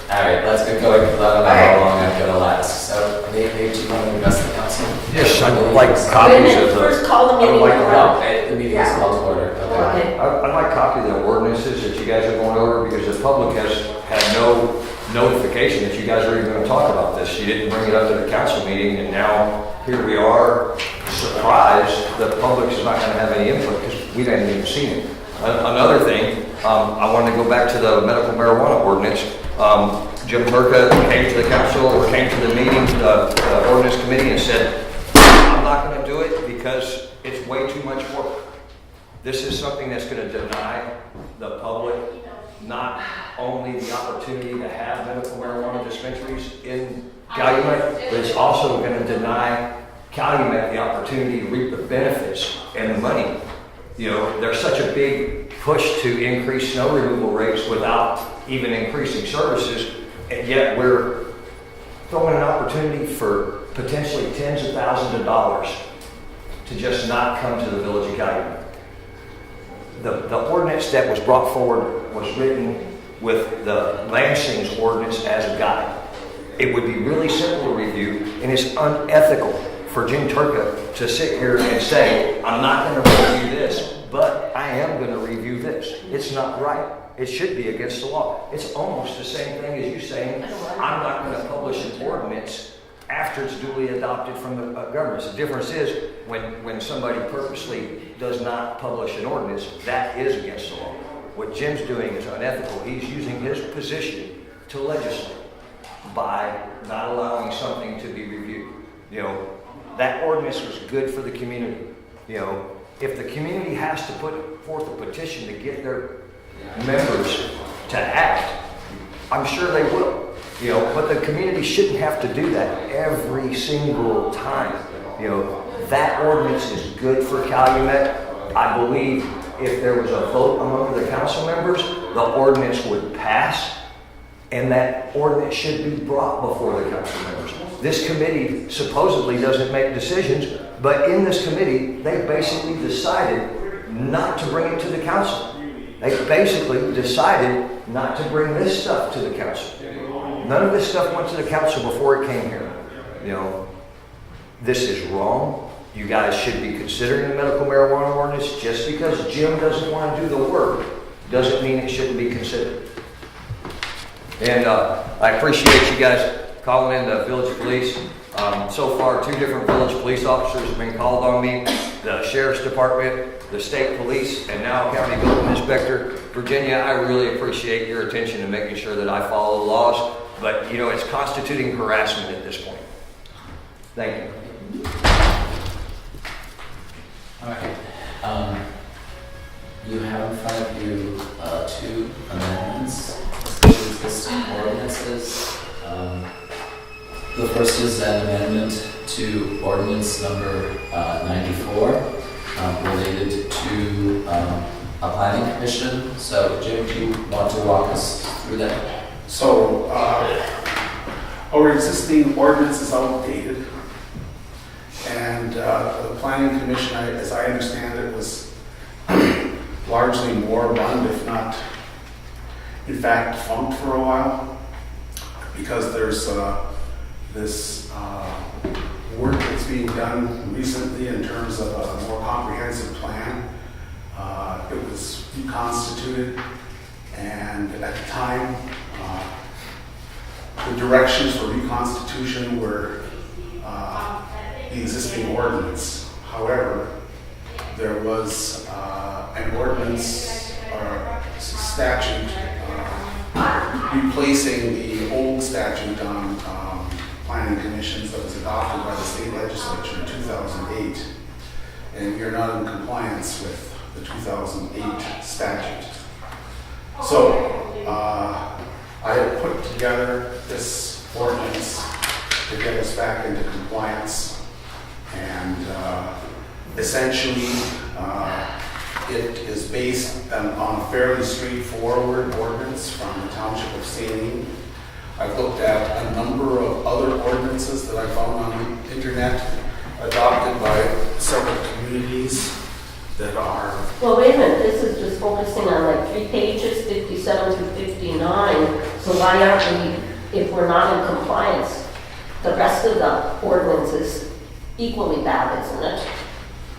Alright, let's get going, because I don't know how long I'm gonna last. So, Nate, do you want to address the council? Yes, I would like Wait a copies minute, of the. first call the I would meeting like to to order. Okay, the meeting is called to order. Okay. Okay. I'd like a copy of the ordinances that you guys are going over, because the public has had no notification that you guys are even going to talk about this. You didn't bring it up to the council meeting, and now here we are, surprised the public is not going to have any input because we haven't even seen it. Another thing, I wanted to go back to the medical marijuana ordinance. Jim Turka came to the council, or came to the meeting, the ordinance committee, and said, I'm not going to do it because it's way too much work. This is something that's going to deny the public not only the opportunity to have medical marijuana dispensaries in Calumet, but it's also going to deny Calumet the opportunity to reap the benefits and the money. You know, there's such a big push to increase snow removal rates without even increasing services, and yet we're throwing an opportunity for potentially tens of thousands of dollars to just not come to the village of Calumet. The ordinance that was brought forward was written with the Lansing's ordinance as a guide. It would be really simple to review, and it's unethical for Jim Turka to sit here and say, I'm not going to review this, but I am going to review this. It's not right. It should be against the law. It's almost the same thing as you saying, I'm not going to publish an ordinance after it's duly adopted from the government. The difference is when somebody purposely does not publish an ordinance, that is against the law. What Jim's doing is unethical. He's using his position to legislate by not allowing something to be reviewed. You know, that ordinance was good for the community. You know, if the community has to put forth a petition to get their members to act, I'm sure they will. You know, but the community shouldn't have to do that every single time. You know, that ordinance is good for Calumet. I believe if there was a vote among the council members, the ordinance would pass, and that ordinance should be brought before the council members. This committee supposedly doesn't make decisions, but in this committee, they basically decided not to bring it to the council. They basically decided not to bring this stuff to the council. None of this stuff went to the council before it came here. You know, this is wrong. You guys should be considering the medical marijuana ordinance. Just because Jim doesn't want to do the work doesn't mean it shouldn't be considered. And I appreciate you guys calling in the village police. So far, 2 different village police officers have been called on me. The sheriff's department, the state police, and now county building inspector. Virginia, I really appreciate your attention to making sure that I follow the laws. But, you know, it's constituting harassment at this point. Thank you. Alright. You have in front of you 2 amendments to existing ordinances. The first is an amendment to ordinance number 94 related to a planning commission. So, Jim, do you want to walk us through that? So, our existing ordinance is outdated, and the planning commission, as I understand it, was largely moribund, if not, in fact, defunct for a while, because there's this work that's being done recently in terms of a more comprehensive plan. It was reconstituted, and at the time, the directions for reconstitution were the existing ordinance. However, there was an ordinance or statute replacing the old statute on planning commissions that was adopted by the state legislature in 2008, and you're not in compliance with the 2008 statute. So I have put together this ordinance to get us back into compliance, and essentially it is based on a fairly straightforward ordinance from the township of Saline. I've looked at a number of other ordinances that I found on the internet adopted by several communities that are... Well, wait a minute, this is just focusing on like 3 pages, 57 through 59. So why aren't we, if we're not in compliance, the rest of the ordinance is equally bad, isn't it?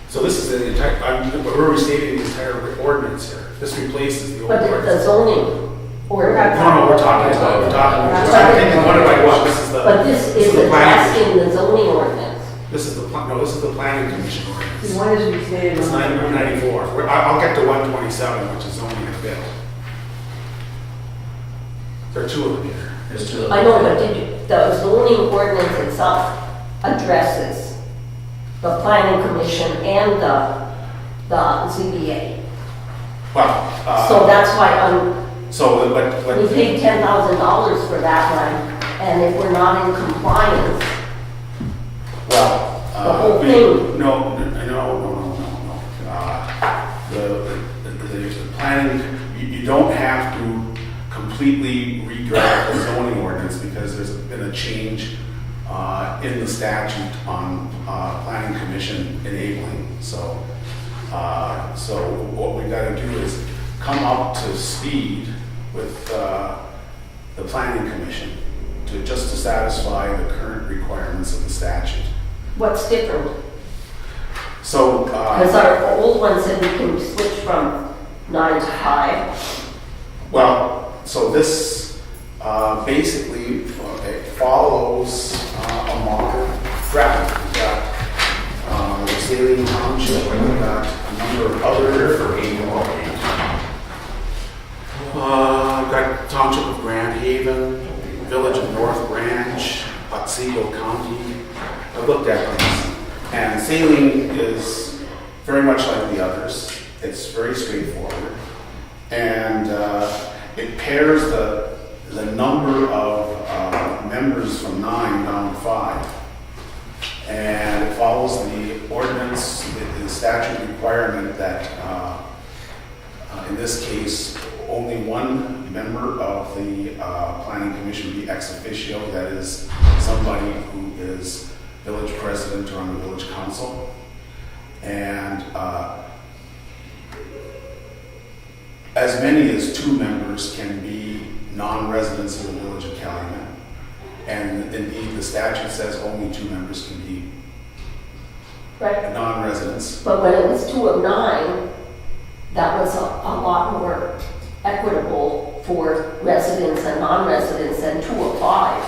So this is the entire, we're restating the entire ordinance here. This replaces the old But the ordinance. zoning ordinance. No, we're talking taking one by one. This is the. But this is the planning- addressing the zoning ordinance. This is the, this is the planning commission ordinance. One is restated. It's 94. I'll get to 127, which is only a bit. There are two of them here. There's two of them. I know, but the zoning ordinance itself addresses the planning commission and the ZBA. Well, So that's why we but paid $10,000 for that one, and if we're not in compliance, well, the whole thing. No. The planning, you don't have to completely redraft the zoning ordinance because there's been a change in the statute on planning commission enabling. So what we've got to do is come up to speed with the planning commission to satisfy the current requirements of the statute. What's different? So, Because our old one said we can switch from 9 to 5. well, so this basically it follows a modern draft. We've got the Saline Township, and we've got a number of other. We've got Township of Grand Haven, Village of North Branch, Otsego County. I've looked at these, and Saline is very much like the others. It's very straightforward, and it pairs the number of members from 9 down to 5, and it follows the ordinance, the statute requirement that in this case only one member of the planning commission be ex officio, that is somebody who is village president or on the village council, and as many as 2 members can be non-residents of the village of Calumet. And indeed, the statute says only 2 members can be Right. non-residents. But when it was 2 of 9, that was a lot more equitable for residents and non-residents than 2 of 5.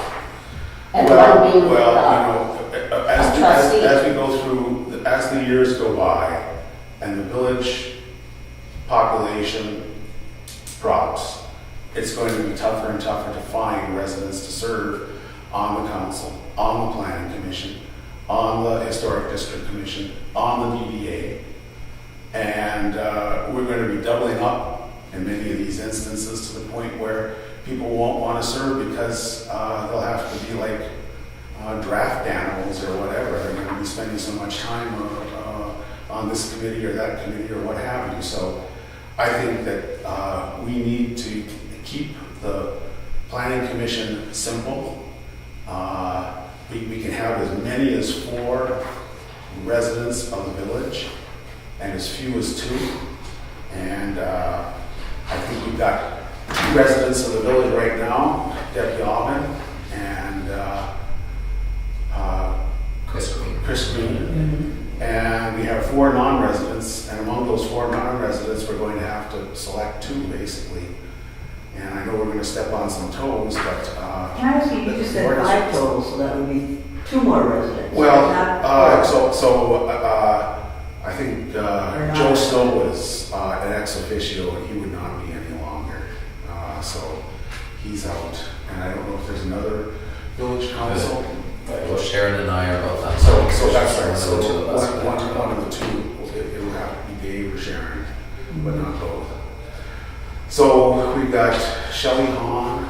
And one being trustee. As we go through, as the years go by, and the village population drops, it's going to be tougher and tougher to find residents to serve on the council, on the planning commission, on the historic district commission, on the DDA. And we're going to be doubling up in many of these instances to the point where people won't want to serve because they'll have to be like draft animals or whatever. They're going to be spending so much time on this committee or that committee or what have you. So I think that we need to keep the planning commission simple. We can have as many as 4 residents of the village and as few as 2. And I think we've got 2 residents of the village right now, Debbie Alvin and Chris Green. And we have 4 non-residents, and among those 4 non-residents, we're going to have to select 2 basically. And I know we're going to step on some toes, but Can I ask you, you just said 5 total, so that would be 2 more residents. well, Not I think Joe Snow was an ex officio, and he would not be any longer. So he's out, and I don't know if there's another village council. Well, Sharon and I are both on. So that's right. So One of the 2 of us. one of the 2, it will have to be Dave or Sharon, but not both. So we've got Shelley Hahn,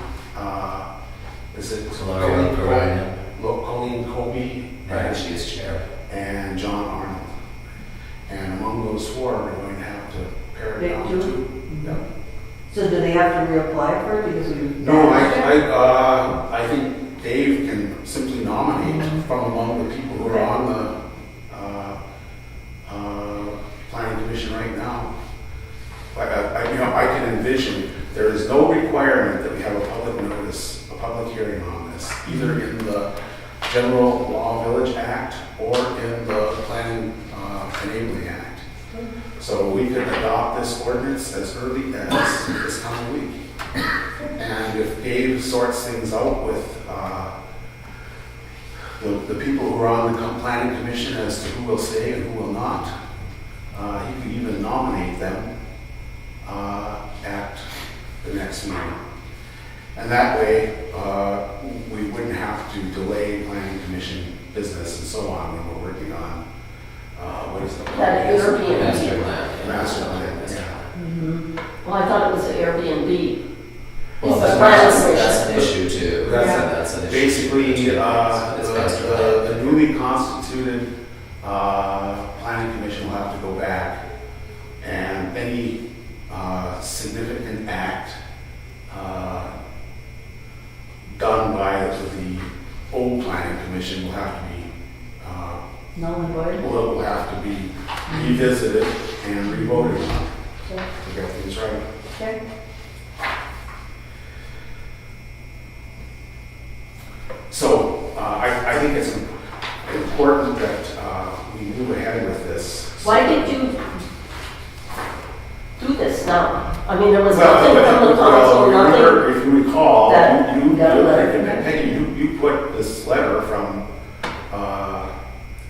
is it Colleen Perrine. Colleen Colby, Right, she is chair. and John Arnold. And among those 4, we're going to have to pare it Pick down 2? to 2. Yeah. So do they have to reapply for it because we? No, I think Dave can simply nominate from among the people who are on the planning commission right now. I can envision there is no requirement that we have a public notice public hearing on this, either in the General Law Village Act or in the Planning Enabling Act. So we could adopt this ordinance as early as this coming week. And if Dave sorts things out with the people who are on the planning commission as to who will stay and who will not, he could even nominate them at the next meeting. And that way, we wouldn't have to delay planning commission business and so on when we're working on, what is the? That Airbnb. Master plan. Master plan, yeah. Well, I thought it was the Airbnb. Well, It's the planning that's an commission. issue too. That's an issue. Basically, It's master plan. the newly constituted planning commission will have to go back, and any significant act done by the old planning commission will have to be Null and void? will have to be revisited and revoted on Okay. to get things right. Okay. So I think it's important that we move ahead with this. Why did you do this now? I mean, there was Well, nothing from the council, nothing. remember, if you recall, That- you that letter. Peggy, you put this letter from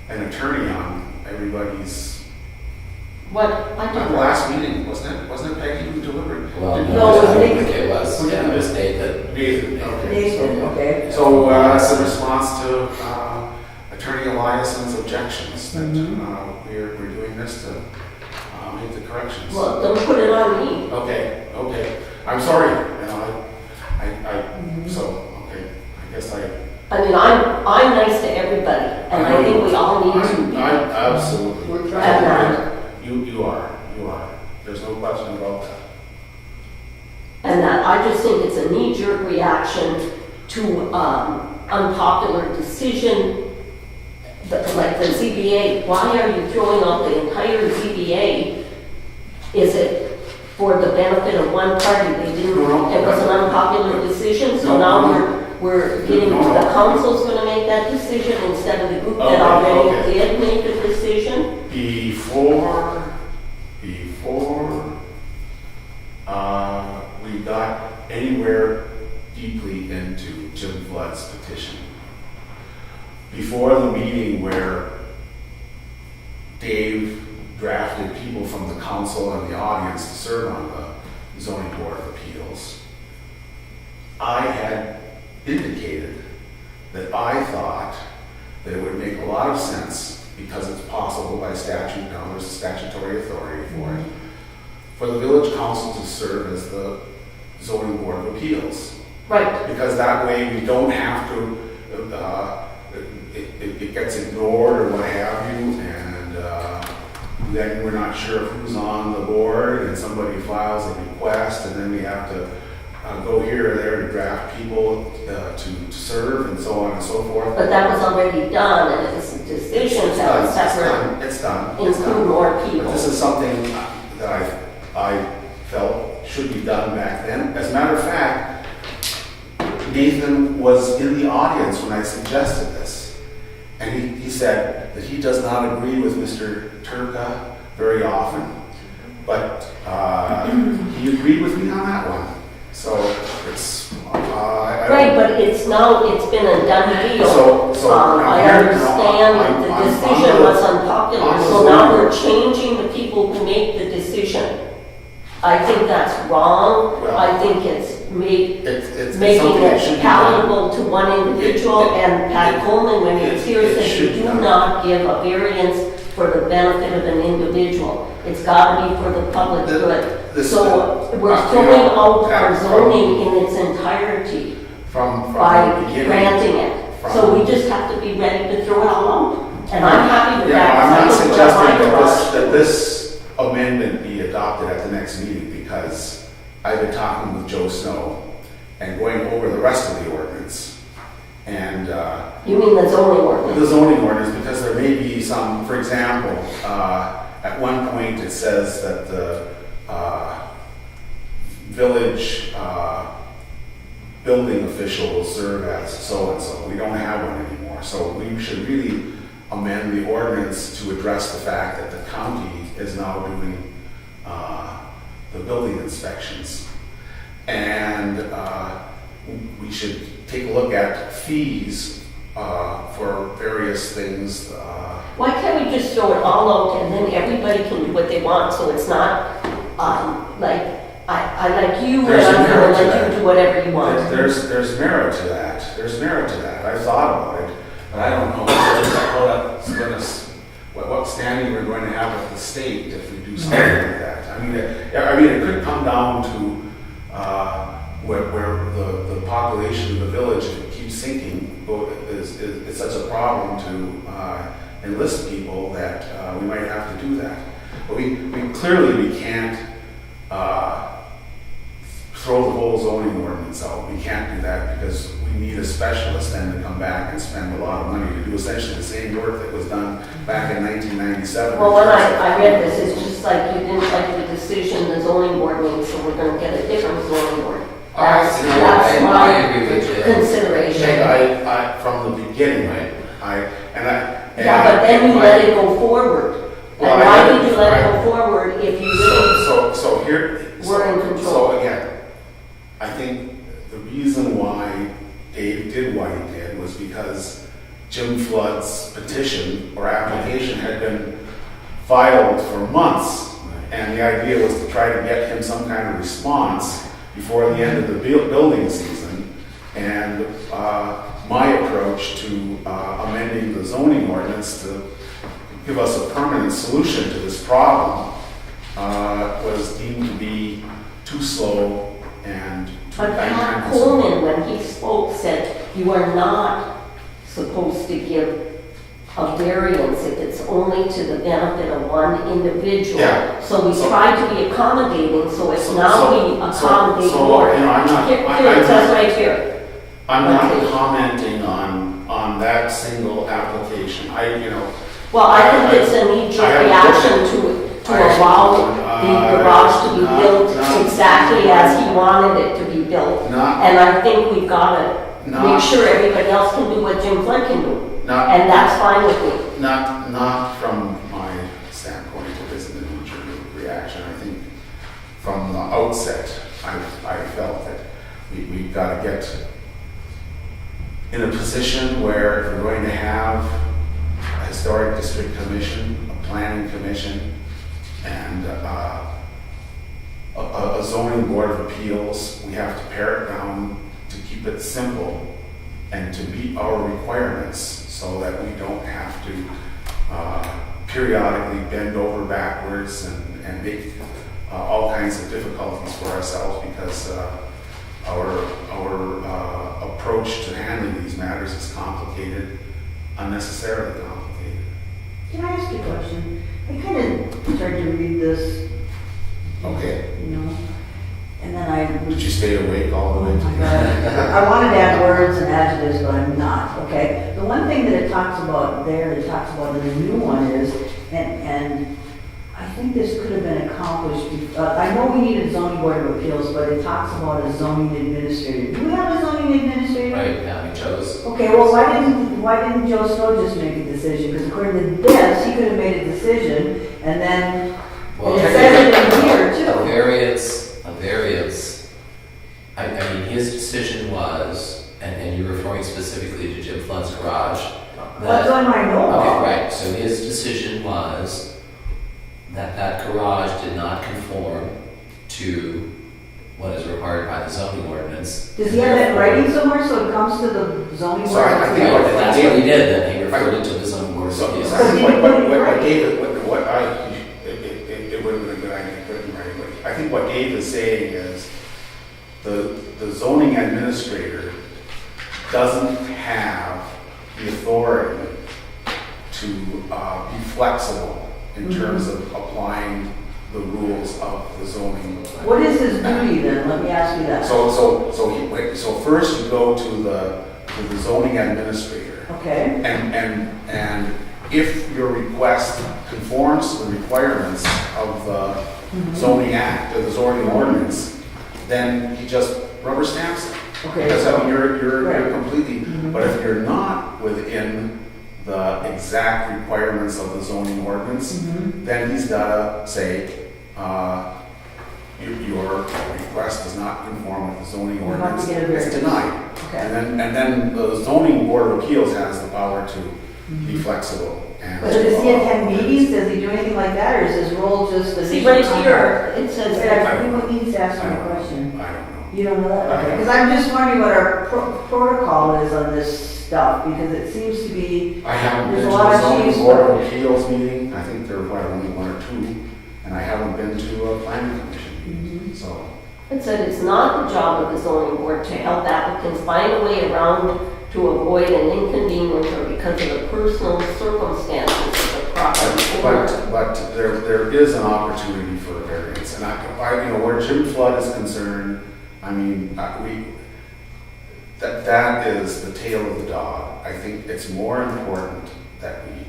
an attorney on everybody's, What, I at did the not. last meeting, wasn't it Peggy who delivered? Well, Did- No, it was I don't Nathan. think it was. Yeah, it was Nathan. Nathan, okay. Nathan, okay. So that's a response to Attorney Eliason's objections that we're doing this to make the corrections. Well, don't put it on me. Okay, I'm sorry, so, okay, I guess I mean, I'm nice to everybody, and I think we all need to be. I'm absolutely. We're And trying. that, You are, there's no question about that. and that, I just think it's a knee-jerk reaction to unpopular decision, like the ZBA. Why are you throwing out the entire ZBA? Is it for the benefit of one party? They didn't, No. it was an unpopular decision, so No. now we're getting, No. the council's gonna make that decision instead of the group that Okay, already okay. did make the decision? Before we got anywhere deeply into Jim Flood's petition, before the meeting where Dave drafted people from the council and the audience to serve on the zoning board of appeals, I had indicated that I thought that it would make a lot of sense, because it's possible by statute, now there's statutory authority for it, for the village council to serve as the zoning board of appeals. Right, Because that way we don't have to, it gets ignored or what have you, and then we're not sure who's on the board, and somebody files a request, and then we have to go here or there to draft people to serve, and so on and so forth. but that was already done, and it was a decision that was separate, It's done. include more But people. this is something that I felt should be done back then. As a matter of fact, Nathan was in the audience when I suggested this. And he said that he does not agree with Mr. Turka very often, but he agreed with me on that one. So it's, Right, but it's been a done deal. So now I here- understand that I'm- the I'm decision on the- was unpopular, on the so now zoning. we're changing the people who make the decision. I think that's wrong. Well, I think it's it's making something that should it be done. palatable to one individual, and Pat Coleman, when he was here, it said should you be do done. not give a variance for the benefit of an individual. It's gotta be for the public The- good. this- So we're you throwing know, out our from- zoning in its entirety From by the beginning. granting it. So we just have to be ready to throw it all out. And I'm happy with Yeah, that. I'm not 'cause I can put suggesting my garage. that this amendment be adopted at the next meeting, because I've been talking with Joe Snow and going over the rest of the ordinance. And You mean the zoning ordinance? the zoning ordinance, because there may be some, for example, at one point it says that the village building official will serve as so-and-so. We don't have one anymore. So we should really amend the ordinance to address the fact that the county is now doing the building inspections. And we should take a look at fees for various things. Why can't we just throw it all out and then everybody can do what they want, so it's not, like, I like you and There's I'm merit gonna to let that. you do whatever you want. There's merit to that. There's merit to that. I've thought about it, but I don't know what standing we're going to have with the state if we do something like that. I mean, it could come down to where the population of the village, if it keeps sinking, is such a problem to enlist people that we might have to do that. But we clearly can't throw the whole zoning ordinance out. We can't do that because we need a specialist then to come back and spend a lot of money to do essentially the same work that was done back in 1997. Well, when I read this, it's just like you didn't like the decision the zoning board made, so we're gonna get a different zoning board. That's I my agree with you. consideration. I from the beginning, Yeah, but then you let it go forward. Well, And I why didn't- did you let it go forward if you really So here, were in control? so again, I think the reason why Dave did what he did was because Jim Flood's petition or application had been filed for months. And the idea was to try to get him some kind of response before the end of the building season. And my approach to amending the zoning ordinance to give us a permanent solution to this problem was deemed to be too slow and too But Pat time-consuming. Coleman, when he spoke, said you are not supposed to give a variance if it's only to the benefit of one individual. Yeah. So we So- tried to be accommodating, so it's So- now so- we accommodate so, more. you know, I'm not- Here, it says right here. I'm not Okay. commenting on that single application. Well, I think it's a I knee-jerk have- reaction to allow the garage to be built exactly as he wanted it to be built. Not, And I think we've got to not, make sure everybody else can do what Jim Flynn can do. not, And that's fine with me. not from my standpoint, it isn't a knee-jerk reaction. I think from the outset, I felt that we've got to get in a position where if we're going to have a historic district commission, a planning commission, and a zoning board of appeals, we have to pare it down to keep it simple and to meet our requirements so that we don't have to periodically bend over backwards and make all kinds of difficulties for ourselves because our approach to handling these matters is complicated, unnecessarily complicated. Can I ask you a question? I kind of tried to read this, Okay, you know, and then I did you stay awake all the way to the end? I wanted to add words and adjectives, but I'm not, okay? The one thing that it talks about there, it talks about in the new one is, and I think this could have been accomplished, I know we need a zoning board of appeals, but it talks about a zoning administrator. Do we have a zoning administrator? Right, yeah, we chose. Okay, well, why didn't Joe Snow just make a decision? Because according to this, he could have made a decision, and then, Well, and it says it in here a too. variance, I mean, his decision was, and you're referring specifically to Jim Flood's garage. That's what I know Okay, about. right, so his decision was that garage did not conform to what is required by the zoning ordinance. Does he have that in writing somewhere, so it comes to the zoning So board? I Right, think and that's what he did, then he referred it to the zoning board of So, appeals. so I think what David, it wouldn't have been a good idea to put it in writing, but I think what Dave is saying is the zoning administrator doesn't have the authority to be flexible in terms of applying the rules of the zoning. What is his duty then? Let me ask you that. So first you go to the zoning administrator. Okay, And if your request conforms to the requirements of the zoning act, or the zoning ordinance, then he just rubber stamps it. Okay. Because I mean, you're Right. completely, Mhm. but if you're not within the exact requirements of the zoning ordinance, Mhm. then he's gotta say, your request does not conform with the zoning You have to ordinance, get a it's variance. denied. Okay. And then the zoning board of appeals has the power to be Mhm. flexible and. But does he attend meetings, does he do anything like that, or is his role just the? See, right here, it says that Yeah, he needs to ask I him a don't know. question. I don't know. You don't know that? I Okay, don't. because I'm just wondering what our protocol is on this stuff, because it seems to be, I haven't been There's to a lot a of zoning issues board of with- appeals meeting, I think there were only one or two, and I haven't been to a planning commission meeting, so. it said it's not the job of the zoning board to help applicants find a way around to avoid an inconvenience or because of the personal circumstances of the property owner. But there is an opportunity for a variance, and where Jim Flood is concerned, I mean, that is the tail of the dog. I think it's more important that we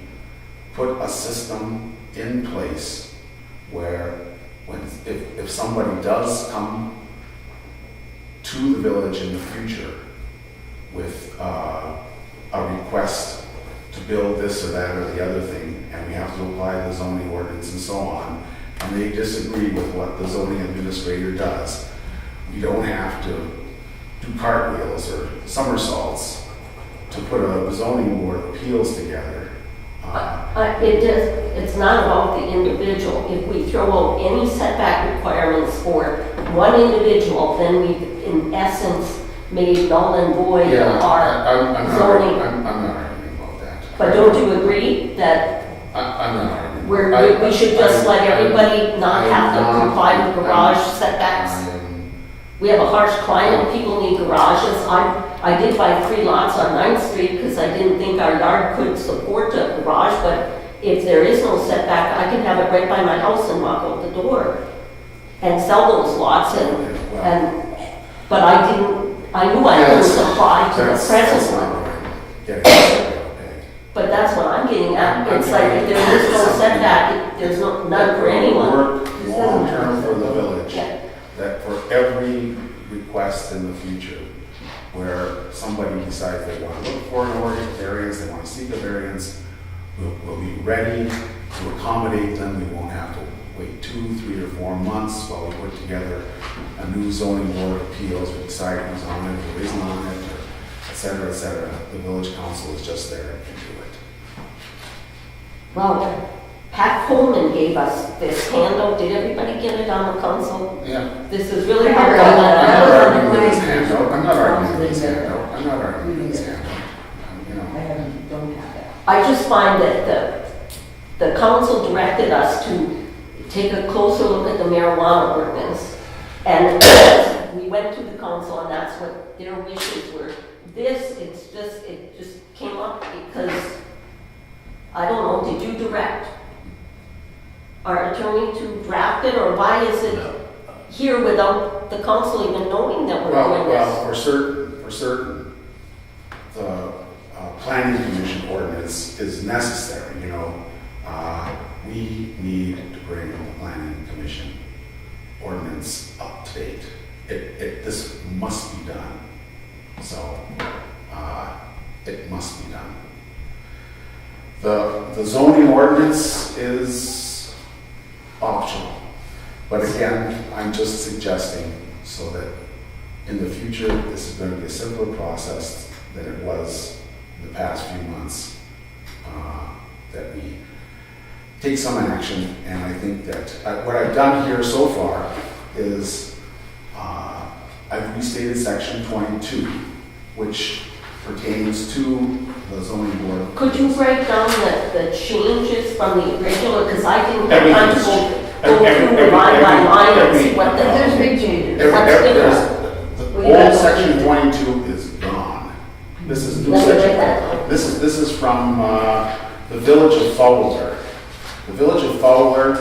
put a system in place where if somebody does come to the village in the future with a request to build this or that or the other thing, and we have to apply the zoning ordinance and so on, and they disagree with what the zoning administrator does, we don't have to do cartwheels or somersaults to put a zoning board of appeals together. It's not about the individual. If we throw out any setback requirements for one individual, then we've in essence made null and void our zoning. I'm not arguing about that. But don't you agree that I'm not arguing. we should just let everybody not have to comply with garage setbacks? We have a harsh climate, people need garages. I did buy 3 lots on 9th Street because I didn't think our yard could support a garage, but if there is no setback, I can have it right by my house and walk out the door and sell those lots but I knew I couldn't comply to the present one. But that's what I'm getting at. It's like if there is no setback, there's none for anyone. Work long-term for the village. Yeah. That for every request in the future where somebody decides they want to look for an ordinance variance, they want to seek a variance, we'll be ready to accommodate them. We won't have to wait 2, 3, or 4 months while we put together a new zoning board of appeals, we decide who's on it, who isn't on it, or et cetera, et cetera. The village council is just there and can do it. Well, Pat Coleman gave us this handout. Did everybody get it on the council? Yeah. This is really I hard. read I'm that. not was on arguing the with his planning handout. I'm not arguing with his commission. handout. I'm not arguing with his handout. don't have that. I just find that the council directed us to take a closer look at the marijuana ordinance. And we went to the council and that's what their wishes were. It just came up because, I don't know, did you direct our attorney to draft it, or why is it here without the council even knowing that we're doing this? Well, for certain, the planning commission ordinance is necessary, we need to bring the planning commission ordinance up to date. This must be done. So, it must be done. The zoning ordinance is optional. But again, I'm just suggesting so that in the future, this is going to be a simpler process than it was in the past few months, that we take some action. And I think that what I've done here so far is I've restated section 22, which pertains to the zoning board. Could you break down the changes from the original, because I didn't have time to go through line by line and see what the... There's big changes. The old section 22 is gone. This is new Let me write section. that down. This is from the village of Fowler. The village of Fowler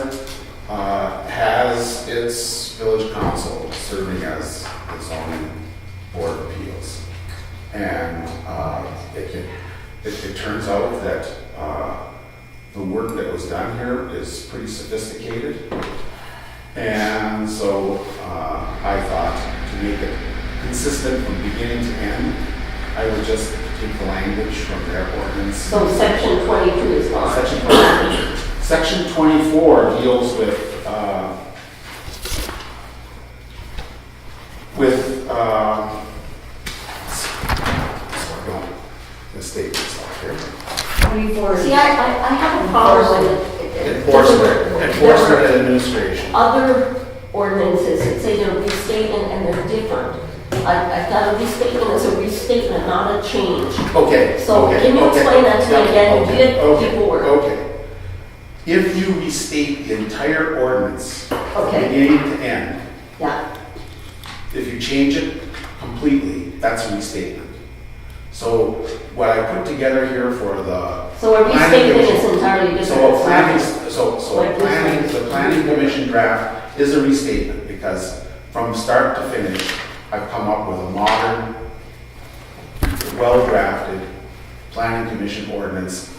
has its village council serving as the zoning board of appeals. And it turns out that the work that was done here is pretty sophisticated. And so I thought to make it consistent from beginning to end, I would just take the language from their ordinance. So section 22 is gone. Section 24 deals with sorry, don't mistake myself here. 24. See, I have a problem with it. Enforcement and administration. Other ordinances that say they're restatement and they're different. I've got a restatement as a restatement, not a change. Okay. So okay, can you okay, explain that to me again? okay, You did okay, before. Okay. If you restate the entire ordinance, from Okay. beginning to end, Yeah, if you change it completely, that's a restatement. So what I put together here for the. so a planning restatement commission- is entirely different. So a planning, so Like this planning, one. the planning commission draft is a restatement because from start to finish, I've come up with a modern, well-drafted planning commission ordinance.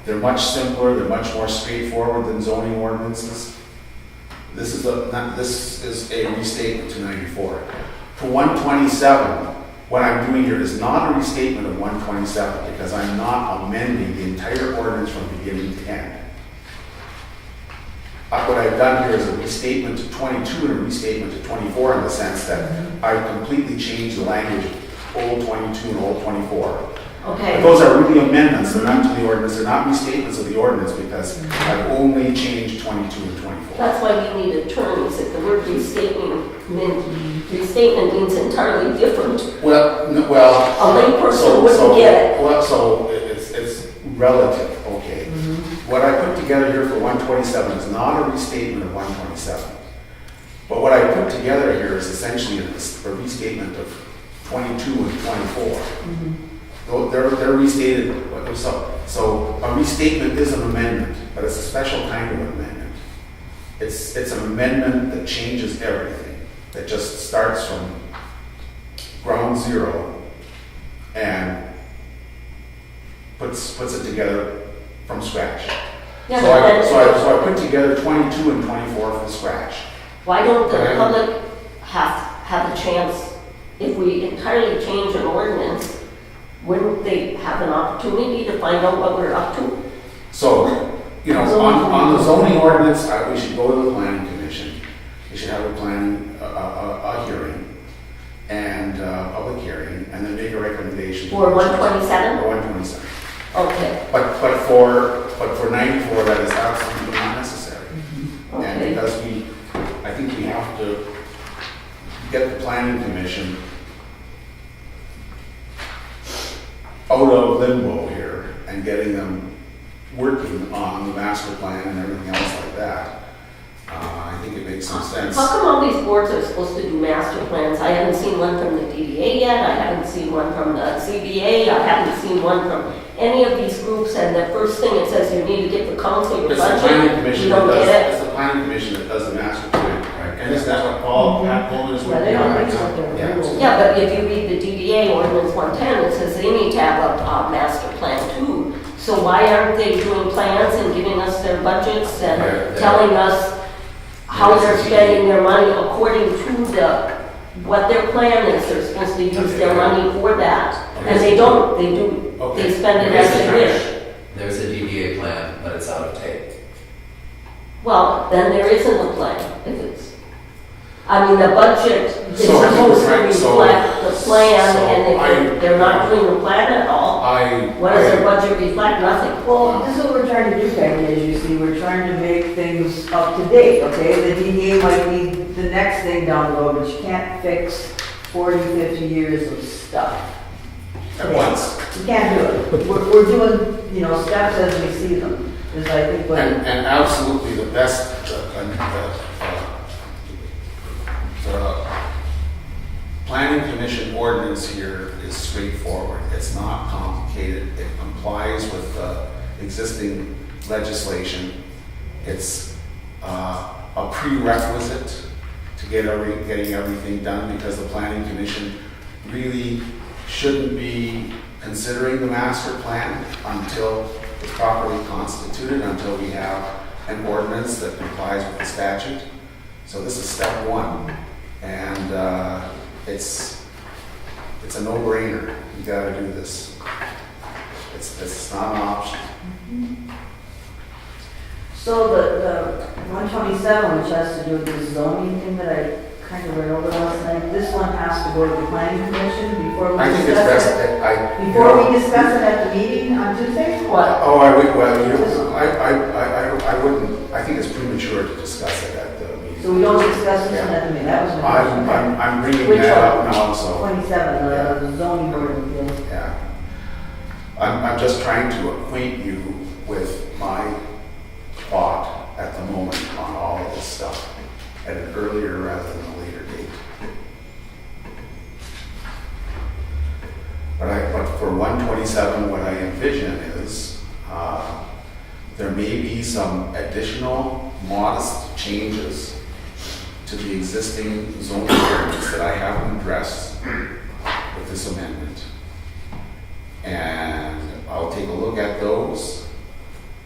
They're much simpler, they're much more straightforward than zoning ordinances. This is a restatement to 94. For 127, what I'm doing here is not a restatement of 127 because I'm not amending the entire ordinance from beginning to end. What I've done here is a restatement to 22 and a restatement to 24 in the sense that I completely changed the language of old 22 and old 24. But Okay, those are really amendments, they're not to the ordinance, they're not restatements of the ordinance because I've only changed 22 and 24. that's why we need attorneys. If the word restatement means entirely different, Well, a layperson wouldn't get it. Well, so it's relative, okay. What I put together here for 127 is not a restatement of 127. But what I put together here is essentially a restatement of 22 and 24. They're restated, so a restatement is an amendment, but it's a special kind of amendment. It's an amendment that changes everything, that just starts from ground zero and puts it together from scratch. Yeah, So but I then- put together 22 and 24 from scratch. Why don't the Okay. public have a chance, if we entirely change an ordinance, wouldn't they have an opportunity to find out what we're up to? So, on the zoning ordinance, we should go to the planning commission. We should have a hearing and public hearing, and then make a recommendation. For 127? For 127. Okay, But for 94, that is absolutely not necessary. And okay. because I think we have to get the planning commission out of limbo here and getting them working on the master plan and everything else like that. I think it makes some sense. How come all these boards are supposed to do master plans? I haven't seen one from the DDA yet, I haven't seen one from the CBA, I haven't seen one from any of these groups, and the first thing it says, you need to give the council your It's the planning budget. commission You that don't does, get it. it's the planning commission that does the master plan. And isn't that what Pat Coleman is Yeah, working they on don't right mix now? with their Yeah. rules. Yeah, but if you read the DDA ordinance 110, it says they need to have a master plan too. So why aren't they doing plans and giving us their budgets and They're- telling us how they're spending their money according to what their plan is? They're supposed to use their money for that. And they don't, they do, Okay. they spend it as they wish. There's a DDA plan, but it's out of date. Well, then there isn't a plan, if it's, I mean, the budget is So, supposed to right, so- reflect the plan, so and if they're not doing the plan at all, what does their budget reflect? Nothing. Well, this is what we're trying to do, Peggy, as you see, we're trying to make things up to date, okay? The DDA might be the next thing down the road, but you can't fix 40, 50 years of stuff. At once. You can't do it. We're doing, steps as we see them, is I think what. And absolutely the best, the planning commission ordinance here is straightforward. It's not complicated. It complies with the existing legislation. It's a prerequisite to getting everything done because the planning commission really shouldn't be considering the master plan until it's properly constituted, until we have an ordinance that complies with the statute. So this is step one, and it's It's a no-brainer. You gotta do this. It's not an option. So the 127, which has to do with the zoning thing that I kind of read over last night, this one has to go to the planning commission before we I think it's discuss best it? that I. Before we discuss it at the meeting on Tuesday? What? Oh, I would, well, I wouldn't, I think it's premature to discuss it at the meeting. So we don't discuss this one at the meeting, that was my question. I'm bringing Which that one? up now, so, 27, the zoning board of appeals. yeah. I'm just trying to acquaint you with my thought at the moment on all of this stuff at an earlier rather than a later date. But for 127, what I envision is there may be some additional modest changes to the existing zoning ordinance that I haven't addressed with this amendment. And I'll take a look at those.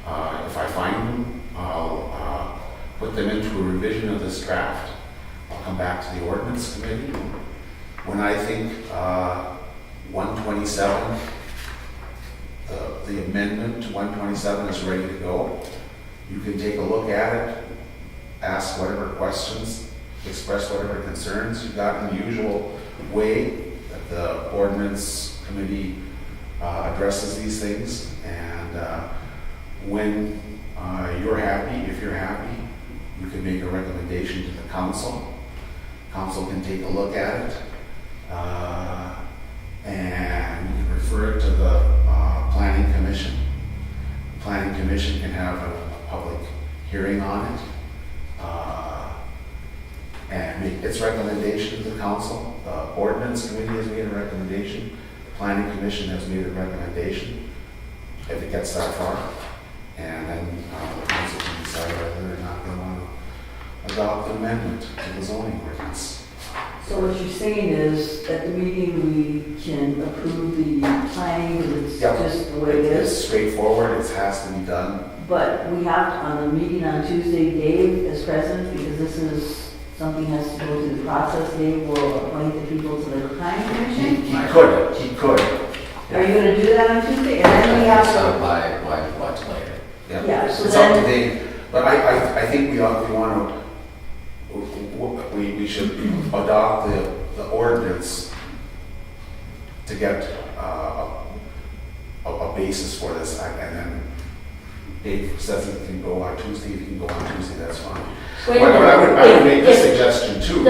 If I find them, I'll put them into a revision of this draft. I'll come back to the ordinance committee. When I think 127, the amendment to 127 is ready to go, you can take a look at it, ask whatever questions, express whatever concerns you've got in the usual way that the ordinance committee addresses these things. And when you're happy, if you're happy, you can make a recommendation to the council. Council can take a look at it, and you can refer it to the planning commission. The planning commission can have a public hearing on it, and make its recommendation to the council. The ordinance committee has made a recommendation. The planning commission has made a recommendation, if it gets that far. And then the council can decide whether or not they want to adopt an amendment to the zoning ordinance. So what you're saying is, at the meeting, we can approve the planning, because it's Yep. just the way it It's is. straightforward, it has to be done. But we have, on the meeting on Tuesday, Dave is present, because this is, something has to go through the process. Dave will appoint the people to the planning commission. He could. Are you gonna do that on Tuesday? And then we have So to, by what later? yeah, so It's up to then, Dave, but I think we want to, we should adopt the ordinance to get a basis for this, and then Dave says it can go on Tuesday, if it can go on Tuesday, that's fine. Wait a But I would make minute. the If- suggestion too.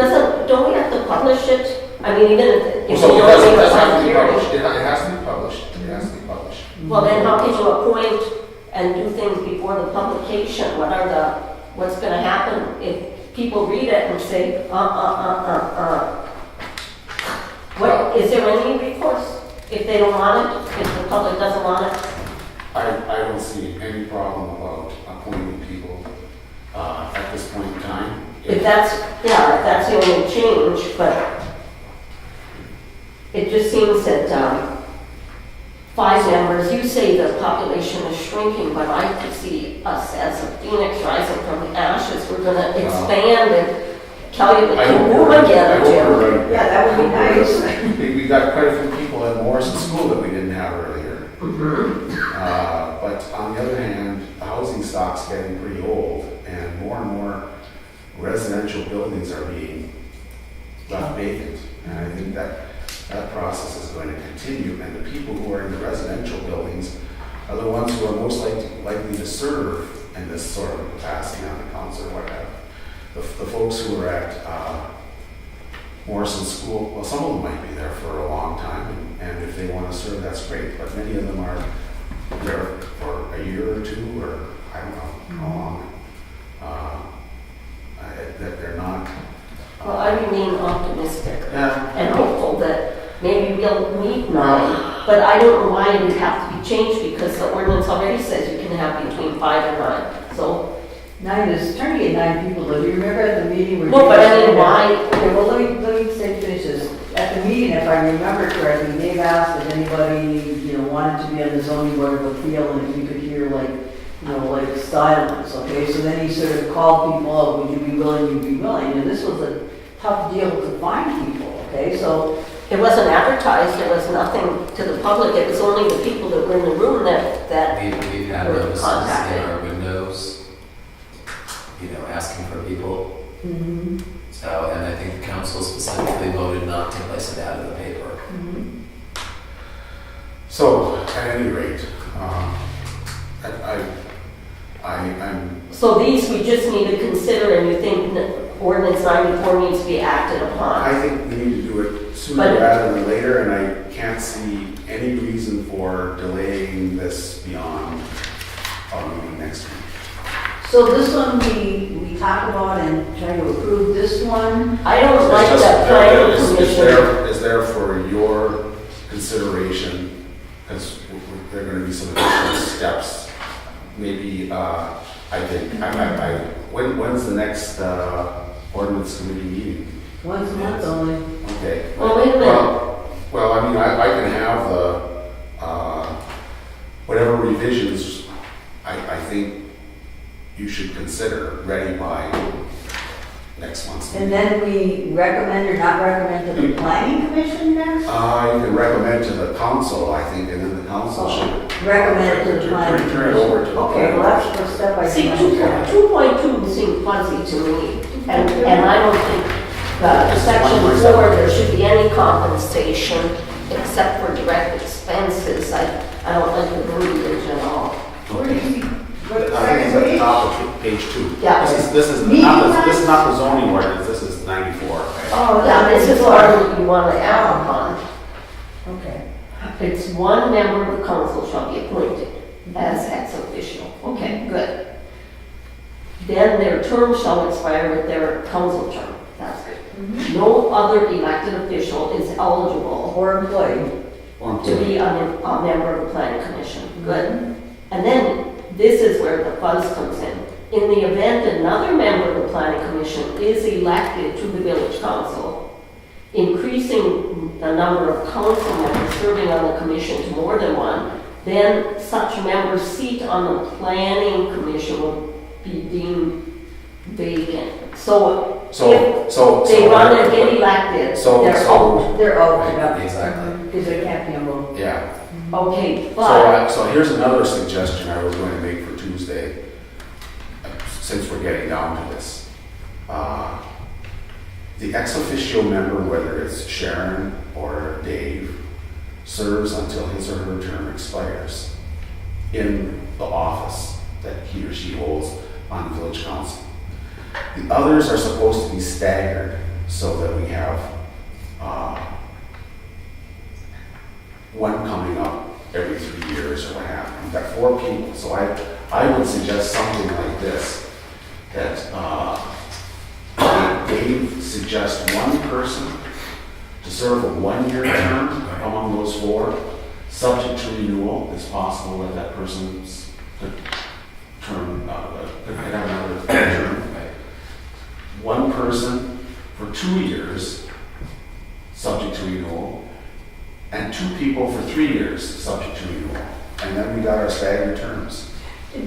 don't we have to publish it? I mean, even if we So it don't does make a have to public be hearing. published, it has to be published, it has to be published. Well, then how can you appoint and do things before the publication? What's gonna happen if people read it and say, What, is there any recourse if they don't want it, if the public doesn't want it? I don't see any problem about appointing people at this point in time. If that's the only change, but it just seems that 5 members, you say the population is shrinking, but I could see us as a phoenix rising from the ashes. We're gonna expand and tell you to I keep hope moving we're right. again, I hope Jim. we're right. Yeah, that would be I hope we're nice. right. We got quite a few people at Morrison School that we didn't have earlier. But on the other hand, the housing stock's getting pretty old, and more residential buildings are being left vacant. And I think that process is going to continue, and the people who are in the residential buildings are the ones who are most likely to serve in this sort of capacity on the council or whatever. The folks who are at Morrison School, well, some of them might be there for a long time, and if they want to serve, that's great, but many of them are there for a year or two, or I don't know how long. That they're not. Well, I remain optimistic Yeah. and hopeful that maybe we'll meet 9, but I don't know why it would have to be changed because the ordinance already says you can have between 5 and 9. So, 9 is, trying to get 9 people, though. Do you remember at the meeting where? no, but I mean, why? Okay, well, let me say, finish this. At the meeting, if I remember correctly, Dave asked if anybody, wanted to be on the zoning board of appeal, and if you could hear like silence, okay? So then he sort of called people up, would you be willing, you'd be willing, and this was a tough deal to find people, okay? So It wasn't advertised, there was nothing to the public, it was only the people that were in the room that We've had were notices in contacted. our windows, asking for people. Mhm. So, and I think the council specifically voted not to place it out of the paper. Mhm. So, at any rate, I'm, So these we just need to consider, and you think that ordinance 94 needs to be acted upon? I think we need to do it sooner But- rather than later, and I can't see any reason for delaying this beyond our meeting next week. So this one, we talk about and try to approve this one. I don't like It's that just- planning it's commission. is there for your consideration, because there are gonna be some additional steps. Maybe, I think, when's the next, ordinance committee meeting? Once a month only. Okay. Well, wait a minute. Well, I mean, I can have the, whatever revisions I think you should consider ready by next month's And meeting. then we recommend or not recommend to the planning commission next? You can recommend to the council, I think, and then the council should. Recommend to the planning Turn it over to the. Okay, well, that's the first step I See, think. 2.2 seemed fuzzy to me, and I don't think section 4, there should be any compensation except for direct expenses. I don't like the verbiage at all. Where do you see? What, I think it's at the second top of page 2. Yeah. This is not the zoning ordinance, this is 94. Oh, Yeah, this is one. what you want to add upon. Okay. It's one member of the council shall be appointed as ex officio. Okay, good. Then their term shall expire with their council term. That's good. No other elected official is eligible Or employee. Or to be a member of the planning commission. Good. And then this is where the fuzz comes in. In the event another member of the planning commission is elected to the village council, increasing the number of council members serving on the commission to more than one, then such member's seat on the planning commission will be deemed vacant. So if they run and get elected, they're out. They're out. Right, exactly. Because they can't be enrolled. Yeah. Okay, but, So here's another suggestion I was going to make for Tuesday, since we're getting down to this. The ex officio member, whether it's Sharon or Dave, serves until his or her term expires in the office that he or she holds on the village council. The others are supposed to be staggered so that we have one coming up every 3 years or what have you. We've got 4 people, so I would suggest something like this, that Dave suggests one person to serve a 1-year term among those 4, subject to renewal. It's possible that that person's term, could have another term. One person for 2 years, subject to renewal, and 2 people for 3 years, subject to renewal. And then we got our staggered terms.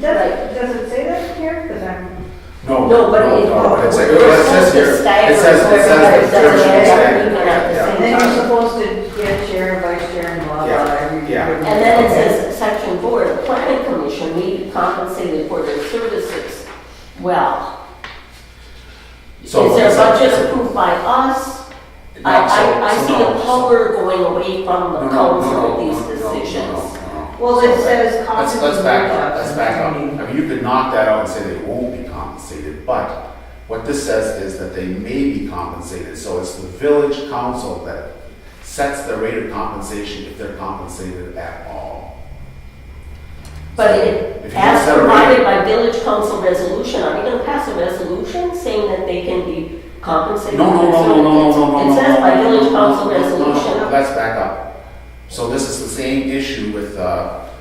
Does it say that here? Because I'm. No, but it says we're supposed here, to stagger it says so the everybody terms should doesn't be end up staggered. leaving at the Yeah. same And then you're time. supposed to get chair, vice chair, and blah, blah, every. Yeah. And then it says, section 4, the planning commission may be compensated for their services. Well, is So- their so- budget so- approved by us? No, I so see no, the power going away from the No, no, council no, with these no, no, decisions. no. Well, it says Let's competent back up, workshops let's and back up. I training. mean, you could knock that out and say they won't be compensated, but what this says is that they may be compensated. So it's the village council that sets the rate of compensation if they're compensated at all. But If it, you as consider provided rate- by village council resolution, are we gonna pass a resolution saying that they can be compensated? No, for their services? It says by village council resolution. Let's back up. So this is the same issue with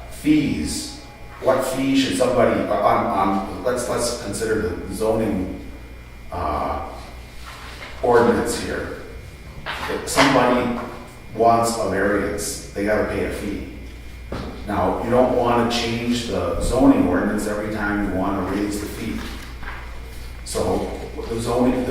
fees. What fee should somebody, let's consider the zoning ordinance here. If somebody wants a variance, they gotta pay a fee. Now, you don't wanna change the zoning ordinance every time you wanna raise the fee. So the zoning,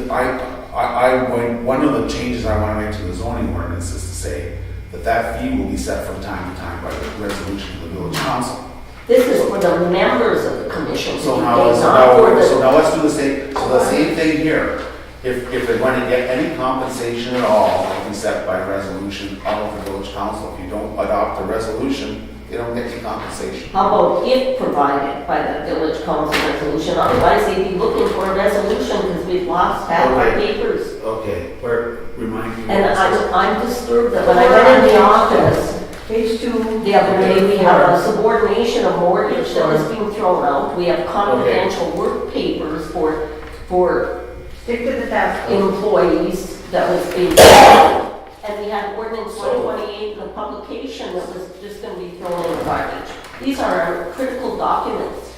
one of the changes I want to make to the zoning ordinance is to say that that fee will be set from time to time by the resolution of the village council. This is for the members of the commission. So not now, for the- so now let's do the same thing here. If they're going to get any compensation at all, it'll be set by resolution of the village council. If you don't adopt the resolution, they don't get any compensation. How about if provided by the village council resolution? Otherwise, they'd be looking for a resolution because we've lost half our Okay. papers. Okay, remind me. And I'm disturbed that when I went in the office Page 2. the other day, we have a subordination of mortgage that was being thrown out. We have confidential work papers for Stick to the task. employees that was being, and we had ordinance 128 in the publication that was just going to be thrown in the garbage. These are our critical documents.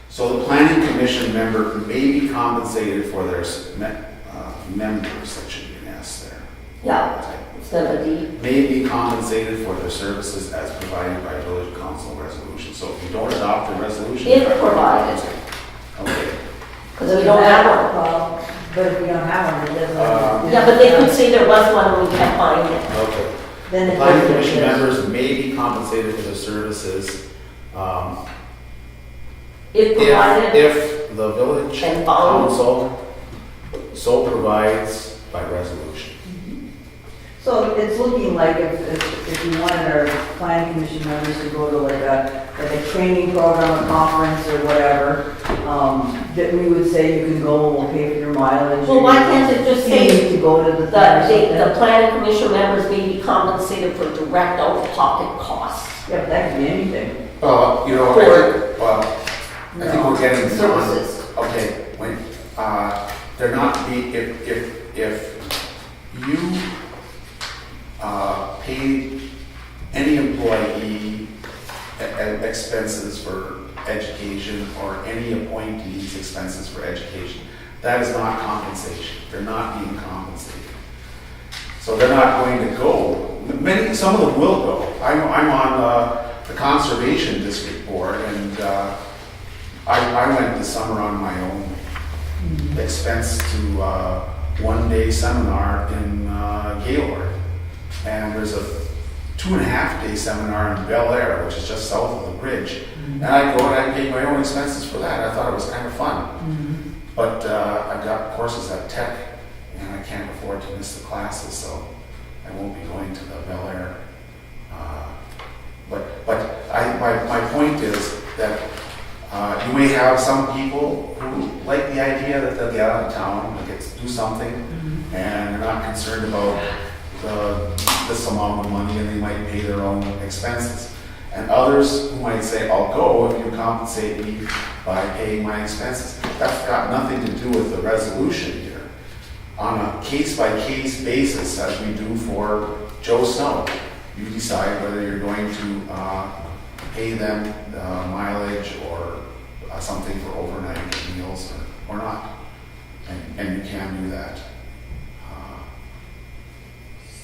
So the planning commission member may be compensated for their members, that should be an S there. Yeah, instead of a D. May be compensated for their services as provided by village council resolution. So if you don't adopt the resolution. If provided. Okay. Because we don't have one. Well, but if we don't have one, it doesn't. Yeah, but they could say there was one and we can't find it. Okay. Then the Planning commission members may be compensated for their services, If provided, if the village And found. council so provides by resolution. So it's looking like if you wanted our planning commission members to go to like a training program, a conference or whatever, that we would say you can go, we'll pay for your mileage. well, why can't it just say To go to the. the planning commission members may be compensated for direct out-of-pocket costs? Yeah, but that could be anything. You know, I think we're getting beyond. Services. Okay, when, they're not be, if you, pay any employee expenses for education or any appointee's expenses for education, that is not compensation. They're not being compensated. So they're not going to go. Some of them will go. I'm on the conservation district board, and I went this summer on my own expense to one-day seminar in Gaylord. And there's a 2.5-day seminar in Bel Air, which is just south of the bridge. And I go and I pay my own expenses for that. I thought it was kind of fun. But I've got courses at Tech, and I can't afford to miss the classes, so I won't be going to the Bel Air. My point is that you may have some people who like the idea that they'll get out of town, they'll get to do something, and they're not concerned about this amount of money, and they might pay their own expenses. And others who might say, I'll go if you compensate me by paying my expenses. That's got nothing to do with the resolution here. On a case-by-case basis, as we do for Joe Snow, you decide whether you're going to pay them mileage or something for overnight meals or not. And you can do that.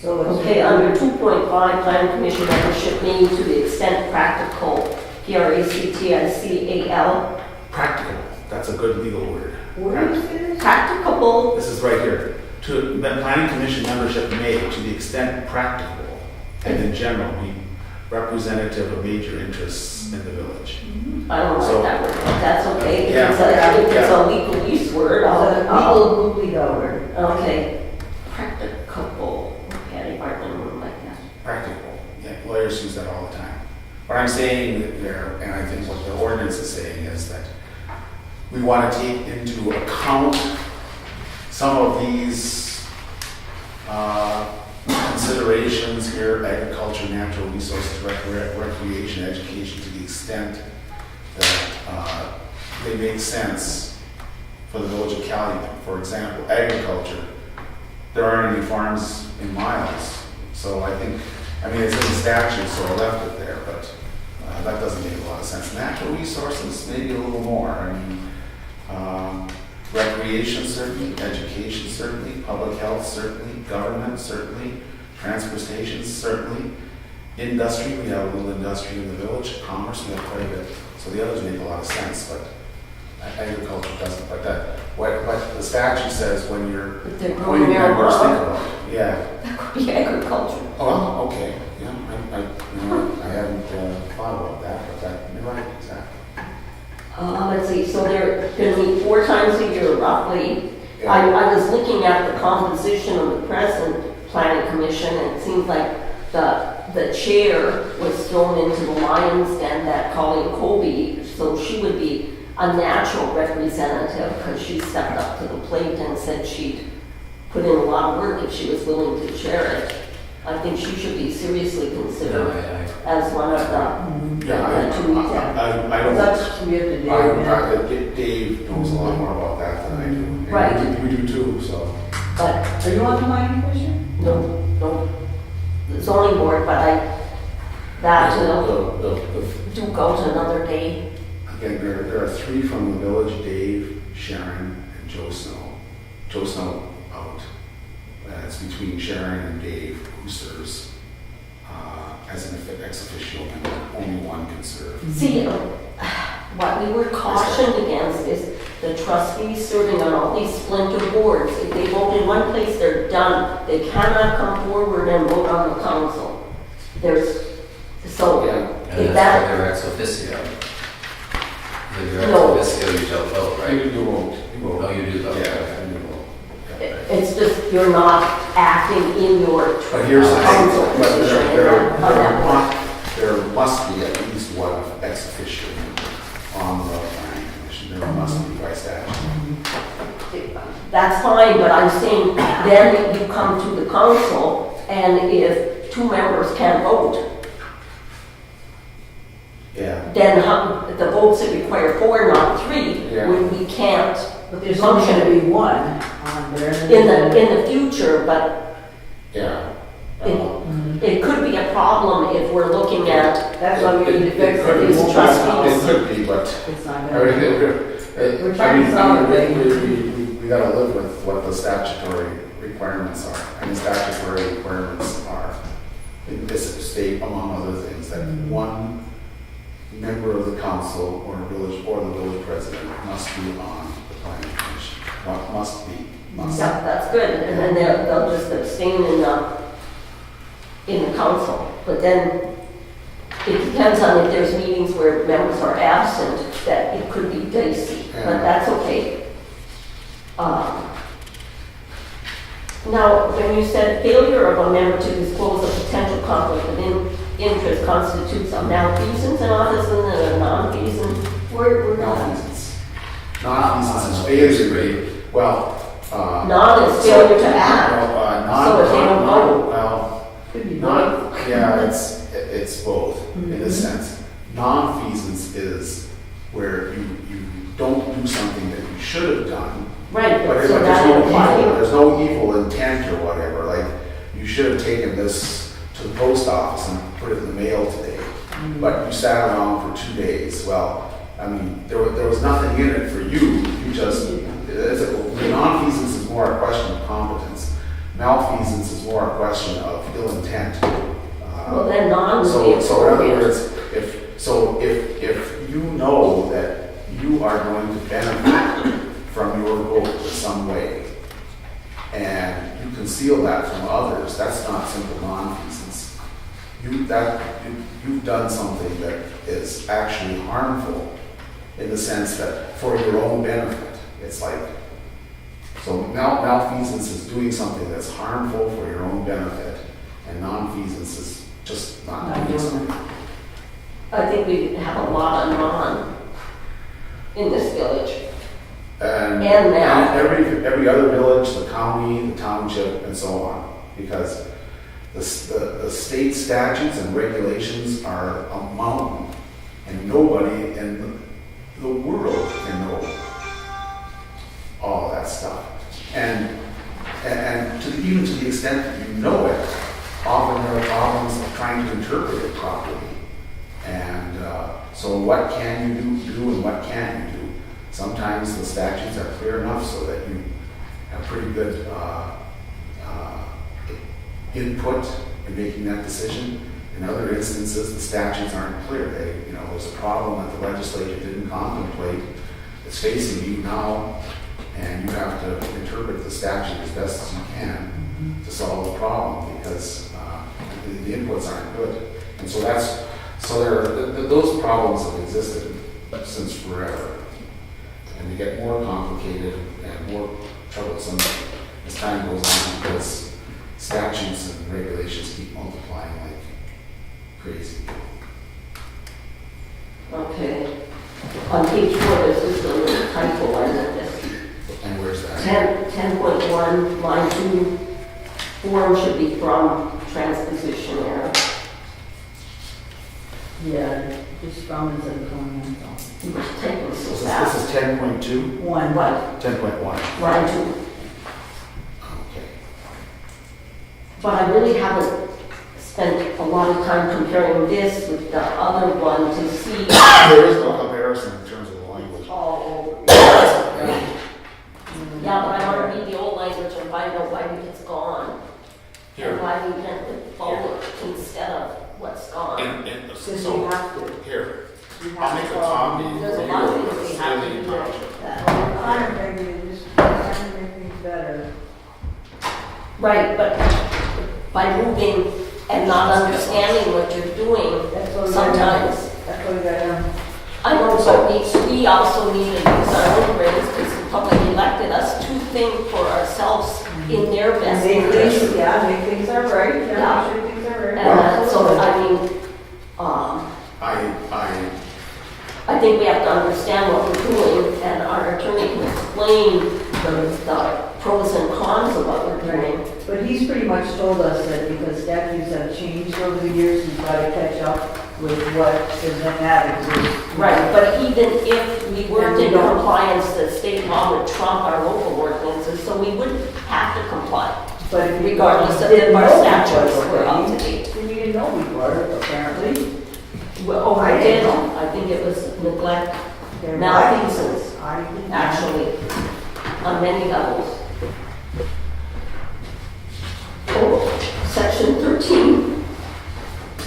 So it's. Okay, under 2.5, planning commission membership may to the extent practical, Practical. Practical, that's a good legal word. Where is this? Practicable, This is right here. The planning commission membership may, to the extent practicable, and in general, be representative of major interests in the village. I don't So- like that word, but that's okay. If Yeah. it's a legal use word, Legal googly word. okay. Practicable, okay, I don't like that. Practical, yeah, lawyers use that all the time. What I'm saying there, and I think what the ordinance is saying, is that we want to take into account some of these considerations here: agriculture, natural resources, recreation, education, to the extent that they make sense for the village of Calumet. For example, agriculture, there aren't any farms in Miles, so I think, it's in the statute, so I left it there, but that doesn't make a lot of sense. Natural resources, maybe a little more. Recreation, certainly; education, certainly; public health, certainly; government, certainly; transportation, certainly; industry, we have a little industry in the village; commerce, we have quite a bit. So the others make a lot of sense, but Agriculture doesn't, but that, what the statute says when you're If they're growing appointing members, think marijuana, about it. Yeah. that could be agriculture. Oh, okay, yeah, you know, I haven't thought about that, but that, you're right, exactly. Let's see, so they're going to meet 4 times a year roughly. Yeah. I was looking at the composition of the present planning commission, and it seems like the chair was thrown into the lion's den, that Colleen Colby, so she would be a natural representative because she stepped up to the plate and said she'd put in a lot of work if she was willing to chair it. I think she should be seriously considered as one of the Yeah, two weeks. I don't. That's, we have to do. Dave knows a lot more about that than I do. And Right. We do too, so. But Are you on the planning commission? no, the zoning board, but that will The- do go to another day. Again, there are 3 from the village, Dave, Sharon, and Joe Snow. Joe Snow out. It's between Sharon and Dave, who serves as an ex officio member. Only one can serve. See, what we were cautioned against is the trustees serving on all these splinter boards. If they vote in one place, they're done. They cannot come forward and vote on the council. So, Yeah. And if that's that, for their ex officio. If you're No. ex officio, you don't vote, right? You won't. You won't. Oh, you do vote. Yeah, Okay. you won't. Yeah. it's just, you're not acting in your But here's the thing, council but position. there must be at least one ex officio member on the planning commission. There must be by statute. That's fine, but I'm saying then you come to the council, and if 2 members can't vote, Yeah. then the votes that require 4, not 3, Yeah. when we can't But there's only gonna be one on there. in the future, but Yeah. it could be a problem if we're looking at, That's why we need to fix could it. be. these It trustees. could be, but It's not I gonna mean, be. We're I trying mean, to solve it. we gotta live with what the statutory requirements are. And the statutory requirements are, in this state, among other things, that one member of the council or the village president must be on the planning commission. Must be. Yeah, that's good, and then they'll just abstain in the council. But then it depends on if there's meetings where members are absent, that it could be dicey, but Yeah. that's okay. Now, when you said failure of a member to disclose a potential conflict of interest constitutes a malfeasance in office and a non-feasance, we're not. Nonfeasance. Nonfeasance is failure. Well, Non is failure to act. So if they don't vote. Well, Could be not, yeah, it's both in a sense. Nonfeasance is where you don't do something that you should have done. Right, But but so that there's no evil intent or whatever, like, you should have taken this to the post office and put it in the mail today, but you sat around for 2 days. Well, I mean, there was nothing in it for you, nonfeasance is more a question of competence. Malfeasance is more a question of ill intent. Well, then non would be So in other appropriate. words, if you know that you are going to benefit from your vote in some way, and you conceal that from others, that's not simple nonfeasance. You've done something that is actually harmful in the sense that for your own benefit. It's like, so malfeasance is doing something that's harmful for your own benefit, and nonfeasance is just not doing something. I think we have a lot of non in this village. And now. every other village, the county, the township, and so on, because the state statutes and regulations are a mountain, and nobody in the world can know all that stuff. And even to the extent that you know it, often there are problems of trying to interpret it properly. And so what can you do and what can't you do? Sometimes the statutes are clear enough so that you have pretty good input in making that decision. In other instances, the statutes aren't clear. There's a problem that the legislature didn't contemplate, it's facing you now, and you have to interpret the statute as best as you can to solve the problem, because the inputs aren't good. And so those problems have existed since forever. And they get more complicated and more troublesome as time goes on, because statutes and regulations keep multiplying like crazy. Okay. On page 4, there's just a little typo on this. And where's that? 10.1, line 2, form should be from transposition error. Yeah, just from instead of from. You were typing so This fast. is 10.2? One. What? 10.1. Line 2. Okay. But I really haven't spent a lot of time comparing this with the other one to see. There is no comparison in terms of the language. Oh, yeah, but I want to read the old language and find out why it's gone. Here. And why we went with forward instead of what's gone. Because we So, have to. here, We I'll have make to a follow. copy. There's a lot of things we have to do there. I'm trying just trying to make things better. Right, but by moving and not understanding what you're doing, That's what we sometimes. That's what we got. I know, but we also need to use our own brains because the public elected us to think for ourselves in their best Make interest. things, yeah, make things are right, Yeah. yeah, make sure things are right. And so, I mean, I think we have to understand what we're doing, and our attorney can explain the pros and cons of what we're doing. But he's pretty much told us that because statutes have changed over the years, we've got to catch up with what is that exists. Right, but even if we weren't in compliance, the state law would trump our local ordinances, so we wouldn't have to comply, But if you regardless of didn't if our know statutes before, were up to date. then you didn't know before, apparently. Well, oh, I did, I think it was neglect, There malfeasance, I didn't know. actually, on many levels. Oh, section 13.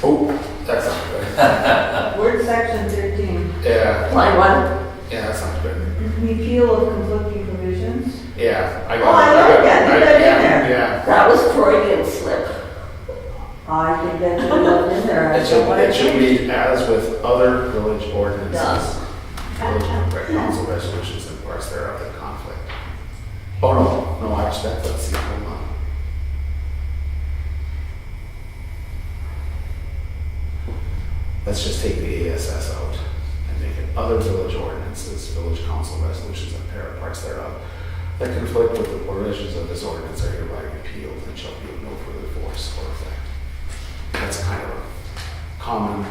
Oh, that's not good. Word section 13, Yeah, Line 1. yeah, that sounds good. repeal of conflicting provisions. Yeah, I Oh, got I it. like that. Put that in there. Yeah. That was Freudian slip. I think that should be left in there. It should read as with other village ordinances. Yeah. Village council resolutions and parts thereof in conflict. Oh, no, I respect that, see, hold on. Let's just take the ASS out and make it other village ordinances, village council resolutions and parts thereof that conflict with the provisions of this ordinance are hereby repealed and shall be of no further force or effect. That's kind of a common.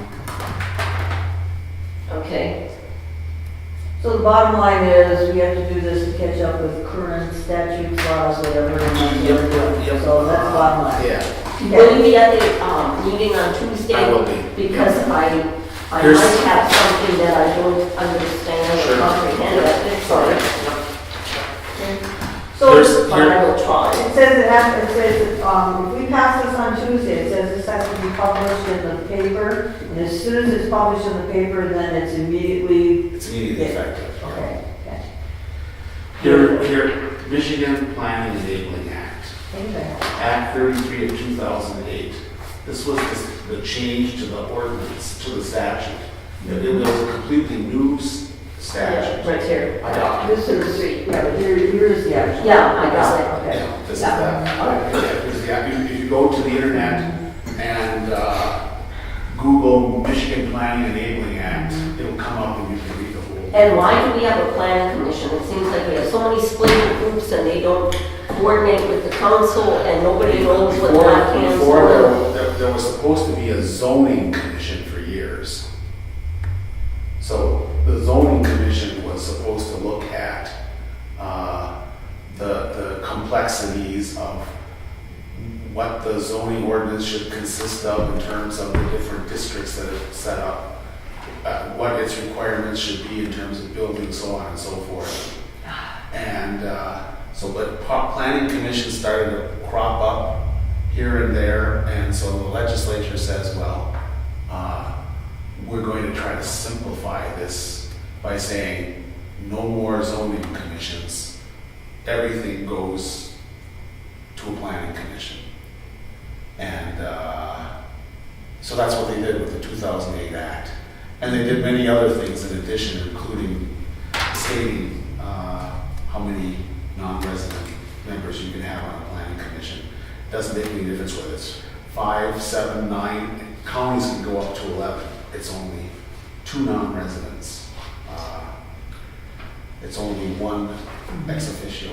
Okay. So the bottom line is, we have to do this to catch up with current statutes, laws, whatever. and Yep. So that's the bottom line. Yeah. Will you be at the meeting on Tuesday? I will be. Because I Here's- might have something that I don't understand or Sure. comprehend at this Sorry. point. So But I will try. it says if we pass this on Tuesday, it says this has to be published in the paper. And as soon as it's published in the paper, then it's immediately, It's immediately effective. okay, okay. Here, Michigan Planning Enabling Act, Okay. Act 33 of 2008. This was the change to the ordinance, to the statute. It was a completely new statute. Right here. Adopted. This is, yeah, but here's the actual. Yeah, I got it. Okay. Yeah, this is Yeah. that. If you go to the internet and Google Michigan Planning Enabling Act, it'll come up and you can read the whole. And why do we have a planning commission? It seems like we have so many splinter groups and they don't coordinate with the council and nobody knows what that can Before do. there was supposed to be a zoning commission for years. So the zoning commission was supposed to look at the complexities of what the zoning ordinance should consist of in terms of the different districts that are set up, what its requirements should be in terms of building, so on and so forth. And but planning commissions started to crop up here and there, and so the legislature says, well, we're going to try to simplify this by saying no more zoning commissions. Everything goes to a planning commission. And so that's what they did with the 2008 Act. And they did many other things in addition, including stating how many non-resident members you can have on a planning commission. Doesn't make any difference whether it's 5, 7, 9. Counties can go up to 11. It's only 2 non-residents. It's only 1 ex officio.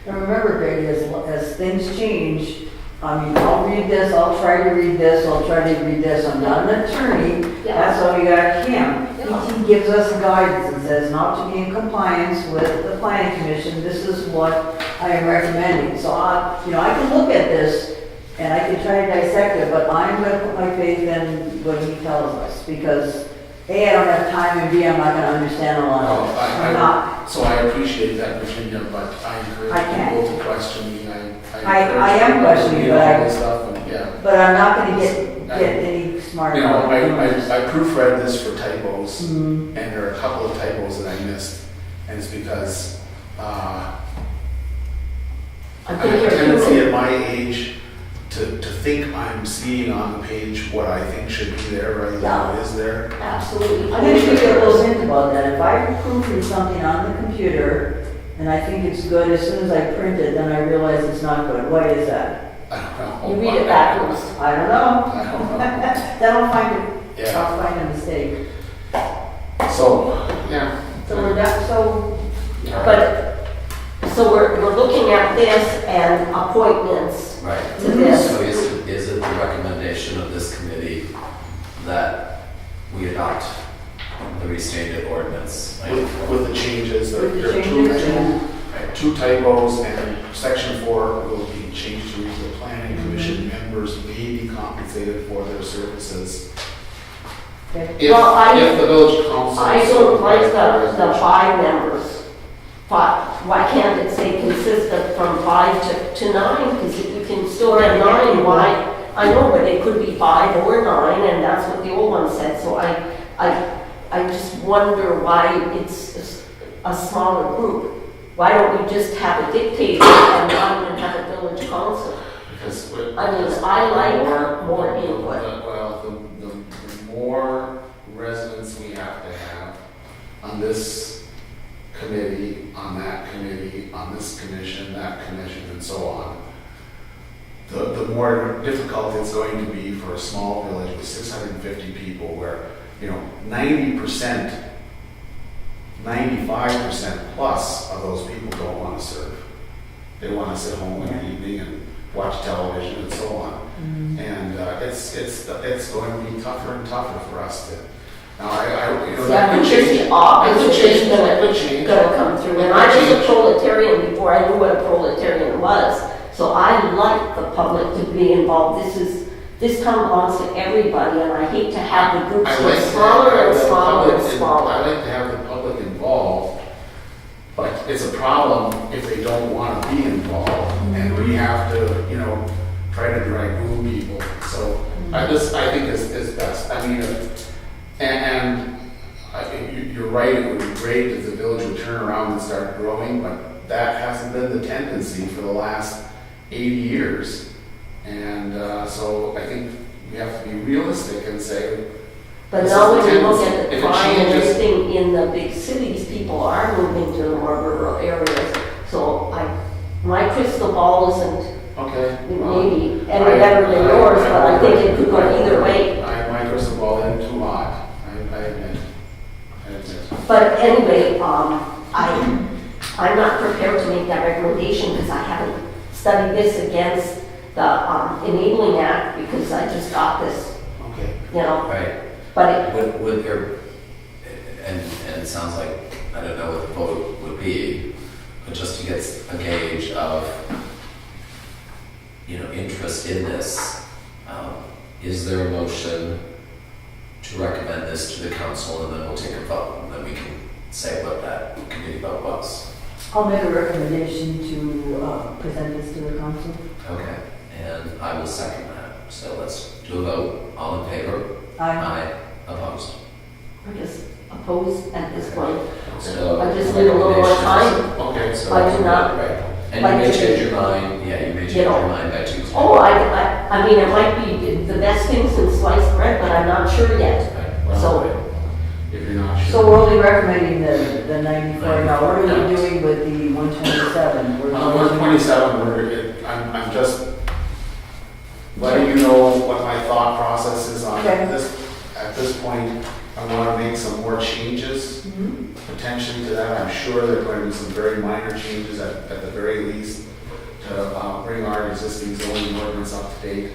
Now remember, Greg, as things change, I mean, I'll read this, I'll try to read this, I'll try to read this. I'm not an attorney. Yeah. That's why we got Kim. Yeah. He gives us guidance and says not to be in compliance with the planning commission. This is what I am recommending. So I can look at this and I can try to dissect it, but I'm going to put my faith in what he tells us because A, I don't have time, and B, I'm not going to understand a lot of it. I'm not. So I appreciate that, Virginia, but I encourage I can't. people to question me. I am questioning, but all this stuff, and yeah. But I'm not going to get any smarter. You know, I proofread this for typos, Mhm. and there are a couple of typos that I missed, and it's because I I have think a you're tendency human. at my age to think I'm seeing on the page what I think should be there rather than what is there. Absolutely. I'm going to give you a little hint about that. If I proofread something on the computer and I think it's good, as soon as I print it, then I realize it's not good. Why is that? I don't know. You read it backwards. I don't know. I don't know. Then I'll find it. Yeah. I'll find a mistake. So, yeah. So we're done, so, So we're looking at this and appointments Right. to this. So is it the recommendation of this committee that we adopt the restated ordinance? Like, With the changes, there With the are changes, two typos, and section 4 will be changed to read the planning commission members may be compensated for their services. okay. If, Well, if the village council. I don't like the resolution. 5 members. Why can't it say consist of from 5 to 9? Because if you can still have 9, why? I know, but it could be 5 or 9, and that's what the old one said. So I just wonder why it's a smaller group. Why don't we just have a dictator and not even have a village council? Because I mean, I like more input. Well, the more residents we have to have on this committee, on that committee, on this commission, that commission, and so on, the more difficult it's going to be for a small village with 650 people where, 90%, 95% plus of those people don't want to serve. They want to sit home in the evening and watch television and so on. And it's going to be tougher and tougher for us to. Now, Yeah, that could just change. the opposite is That could change. gonna come through. And I was a proletarian before I knew what a proletarian was. So I like the public to be involved. This town belongs to everybody, and I hate to have the groups I get like to smaller have and the smaller public and in- smaller. I like to have the public involved, but it's a problem if they don't want to be involved, and we have to, try to dragoon people. So I think is best. I mean, you're right. It would be great if the village would turn around and start growing, but that hasn't been the tendency for the last 80 years. And so I think we have to be realistic and say, But this now is when the you look tendency. at the If it crime and changes- everything in the big cities, people are moving to the more rural areas. So my crystal ball isn't okay. well, maybe any better than yours, but I think it could go either way. My crystal ball isn't too hot. I admit. But anyway, I'm not prepared to make that recommendation because I haven't studied this against the Enabling Act because I just got this, Okay. Right. But Would there, and it sounds like, I don't know what the vote would be, but just to get a gauge of, interest in this, is there a motion to recommend this to the council, and then we'll take a vote, and then we can say what that committee vote was? I'll make a recommendation to present this to the council. Okay, and I will second that. So let's do a vote. All in favor? Aye. Opposed? I just opposed at this point. So I just need a little more time. Okay, So I do not right. And like you may to- change your mind, yeah, you may change your mind by Tuesday. Oh, I mean, it might be the best thing since sliced bread, but I'm not sure yet. Right, well, So- if you're not sure. So we're only recommending the 94, now what are No. we doing with the 127? We're On 127, I'm just letting you know what my thought process is on Okay. this. At this point, I want to make some more changes Mhm. potentially to that. I'm sure there are going to be some very minor changes at the very least to bring our existing zoning ordinance up to date.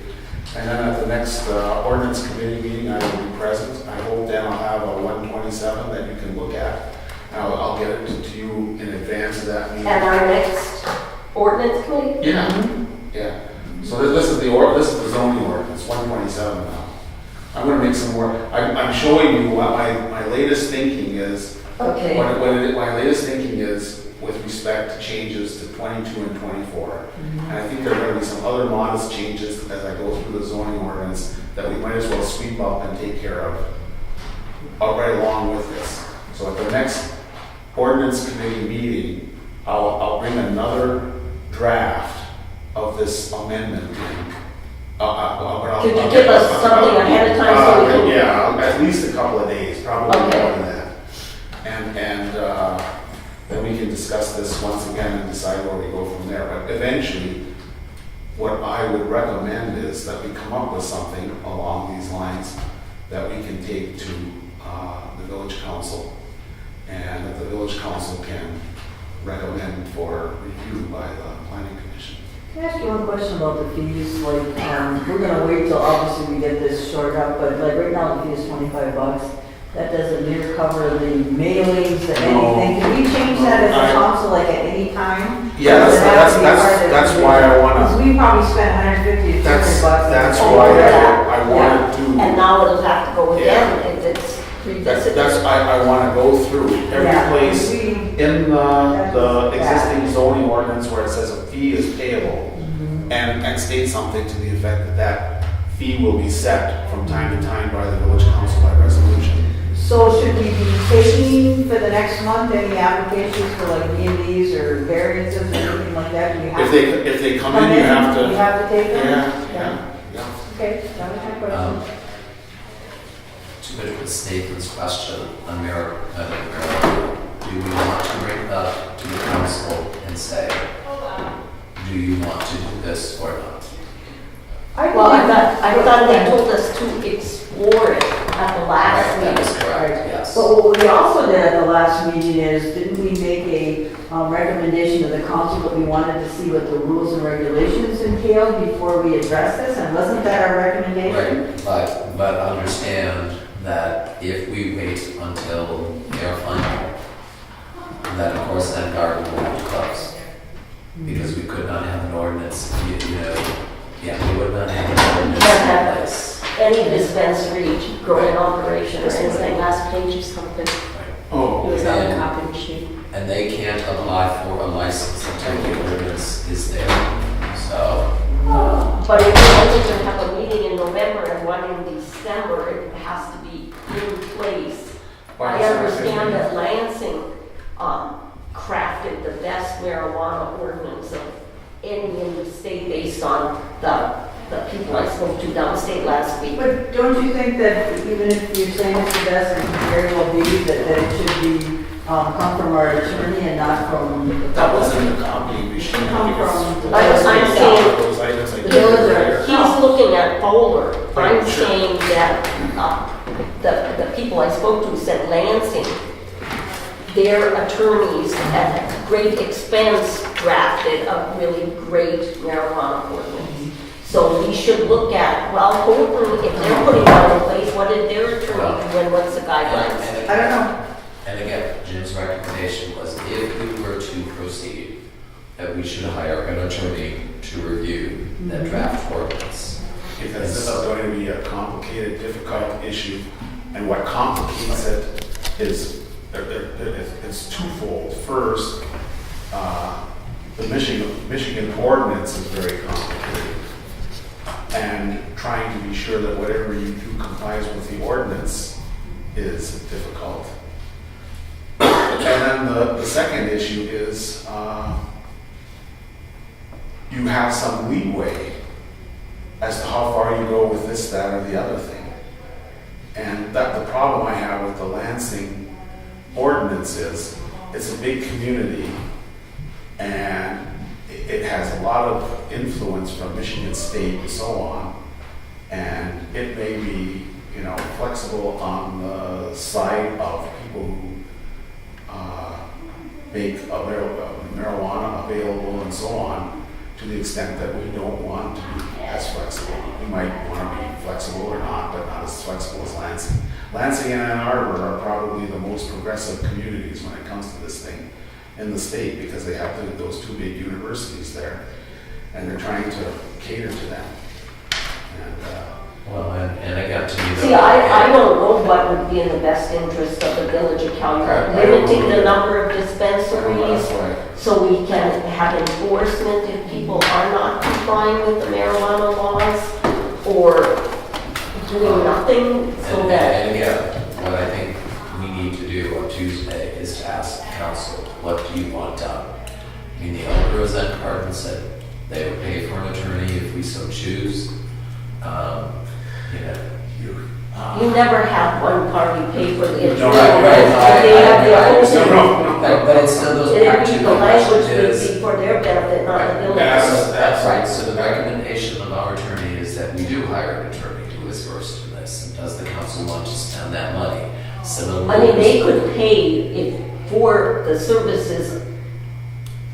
And then at the next ordinance committee meeting, I will be present. I hope then I'll have a 127 that you can look at. I'll get it to you in advance of that meeting. At our next ordinance committee? Yeah, yeah. So this is the zoning ordinance, 127 now. I'm gonna make some more, I'm showing you what my latest thinking is. Okay. My latest thinking is with respect to changes to 22 and 24. And I think there are gonna be some other modest changes as I go through the zoning ordinance that we might as well sweep up and take care of right along with this. So at the next ordinance committee meeting, I'll bring another draft of this amendment in. Could you give us something ahead of time so we can? Yeah, at least a couple of days, probably more Okay. than that. And then we can discuss this once again and decide where we go from there. But eventually, what I would recommend is that we come up with something along these lines that we can take to the village council, and that the village council can recommend for review by the planning commission. Can I ask you one question about the fees? Like, we're gonna wait till obviously we get this sorted out, but like right now the fee is $25. That doesn't near cover the mailings, the anything. Can we change that as a council, like at any time? Yeah, Does it have to be part of that's the- why I wanna. Because we probably spent 150 to 200 bucks. That's Oh, why yeah. I wanted to. And now it'll have to go Yeah. again if it's revisited. I want to go through every Yeah. place We- in the Yeah. existing zoning ordinance where it says a fee is payable, Mhm. and state something to the effect that that fee will be set from time to time by the village council by resolution. So should we be taking for the next month any applications for like B&Bs or variances or anything like that? Do we have If they come in, you have You to. have to take them? Yeah. Okay, that was my question. To go to Nathan's question on merit, do we want to bring it up to the council and say, do you want to do this or not? Well, I thought they told us to explore it at the last Right, that meeting. is correct, yes. But what we also did at the last meeting is, didn't we make a recommendation to the council that we wanted to see what the rules and regulations entailed before we address this? And wasn't that our recommendation? Right, but understand that if we wait until they're final, then of course that garden will be closed. Because we could not have an ordinance, you know, yeah, we would not have an ordinance in place. Any dispensary growing operation or It's like anything. last page or something. Oh, It was on the And- copy sheet. And they can't apply for a license until the ordinance is there, so. But if we wanted to have a meeting in November and one in December, it has to be in place. I understand that Lansing crafted the best marijuana ordinance of any in the state based on the people I spoke to downstate last week. But don't you think that even if you're saying it's the best, it can very well be that it should be, come from our attorney and not from. that wasn't the copy we should Come have. from- I'm saying Those items I the village, did. he's looking at Boulder. I'm Right, sure. saying that the people I spoke to said Lansing, their attorneys at great expense drafted a really great marijuana ordinance. So we should look at, well, hopefully, if they're putting that in place, what did their attorney do and what's the guidelines? And I don't know. And again, Jim's recommendation was if we were to proceed, that we should hire an attorney to review that draft ordinance. Because this is going to be a complicated, difficult issue, and what complicates it is, it's twofold. First, the Michigan ordinance is very complicated, and trying to be sure that whatever you do complies with the ordinance is difficult. And then the second issue is, you have some leeway as to how far you go with this, that, or the other thing. And that the problem I have with the Lansing ordinance is, it's a big community, and it has a lot of influence from Michigan State and so on. And it may be, flexible on the side of people who make marijuana available and so on, to the extent that we don't want to be as flexible. We might want to be flexible or not, but not as flexible as Lansing. Lansing and Ann Arbor are probably the most progressive communities when it comes to this thing in the state, because they have those two big universities there, and they're trying to cater to them. Well, and I got to be See, I don't know what would be in the best interest of the village of Calumet, limiting the number of dispensaries, so we can have enforcement if people are not complying with the marijuana laws, or doing nothing so that. And again, what I think we need to do on Tuesday is to ask council, what do you want done? I mean, the owner of Zen Garden said they would pay for an attorney if we so choose. You never have one party pay for the attorney. No, They have their own. But it's still those part two The language would is. be for their benefit, not the village. That's right, so the recommendation of our attorney is that we do hire an attorney who is versed in this, and does the council want to spend that money? I mean, they could pay for the services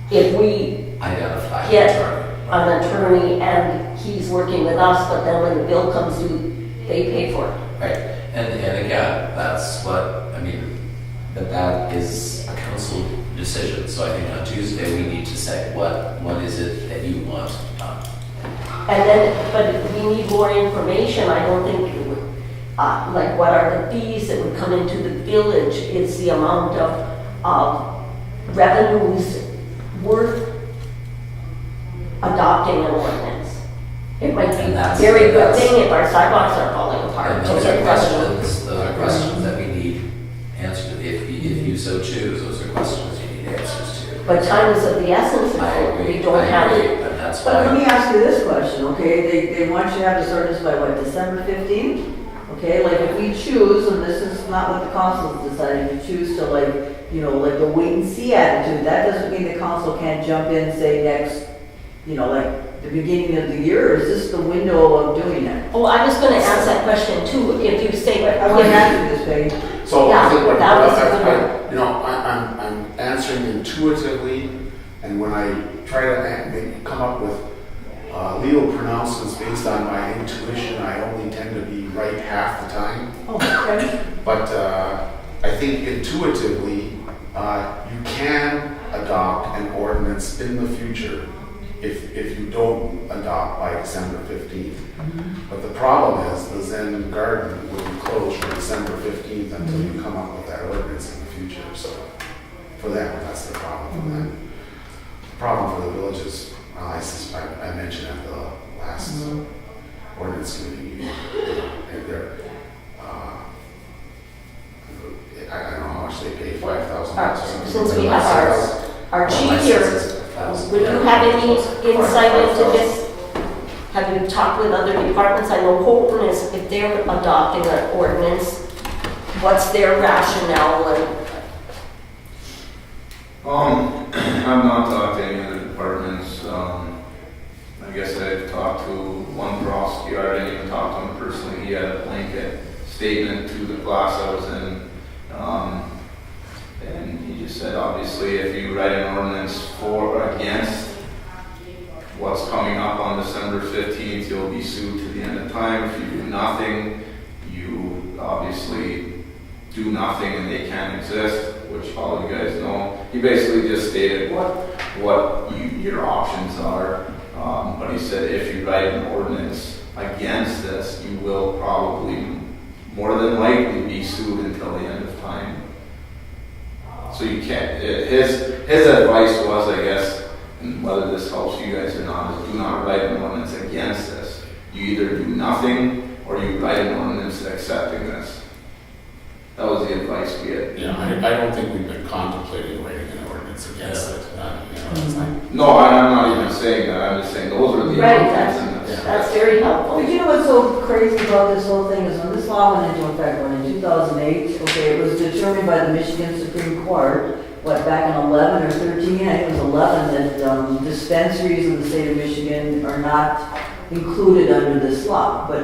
if we identify get an attorney. an attorney and he's working with us, but then when the bill comes due, they pay for it. Right, and again, that's what, I mean, that is a council decision, so I think on Tuesday we need to say, what is it that you want done? And then, but we need more information. I don't think, like what are the fees that would come into the village? Is the amount of revenues worth adopting an ordinance? It might be And a that's- very good that's- thing if our sidewalks are falling apart. And those are questions that we need answered, if you so choose, those are questions you need answers to. But time is of the essence, I and agree, we don't have I it. agree, and that's But let why, me ask you this question, okay? They want you to have this ordinance by what, December 15th? Okay, like if we choose, and this is not what the council has decided, to choose to like the wait and see attitude, that doesn't mean the council can't jump in and say next, like the beginning of the year, is this the window of doing it? Oh, I was gonna ask that question too, if you say. I want to answer this, Peggy. So Yeah, I think what, that was a good I'm answering intuitively, and when I try to come up with legal pronouncements based on my intuition, I only tend to be right half the time. Oh, okay. But I think intuitively, you can adopt an ordinance in the future if you don't adopt by December 15th. But the problem is the Zen Garden will be closed from December 15th until you come up with that ordinance in the future. So for them, that's the problem for them. The problem for the village is, well, I mentioned at the last ordinance committee meeting, I don't know how much they pay, $5,000. Since we have our chief here, would you have any insight into this? Have you talked with other departments? I know Holton is, if they're adopting an ordinance, what's their rationale? I've not talked to any other departments. I guess I've talked to one prosecutor. I didn't even talk to him personally. He had a blanket statement to the class I was in. And he just said, obviously, if you write an ordinance for or against what's coming up on December 15th, you'll be sued to the end of time. If you do nothing, you obviously do nothing and they can't exist, which all you guys know. He basically just stated what your options are. But he said if you write an ordinance against this, you will probably more than likely be sued until the end of time. So you can't, his advice was, I guess, and whether this helps you guys or not, is do not write an ordinance against this. You either do nothing or you write an ordinance accepting this. That was the advice we had. You know, I don't think we've been contemplating writing an ordinance against it. You know, it's like, No, I'm not even saying that, I'm just saying those are the. Right, options, and that's very helpful. But you know what's so crazy about this whole thing is when this law went into effect, when in 2008, okay, it was determined by the Michigan Supreme Court, what, back in 11 or 13, I think it was 11, that dispensaries in the state of Michigan are not included under this law, but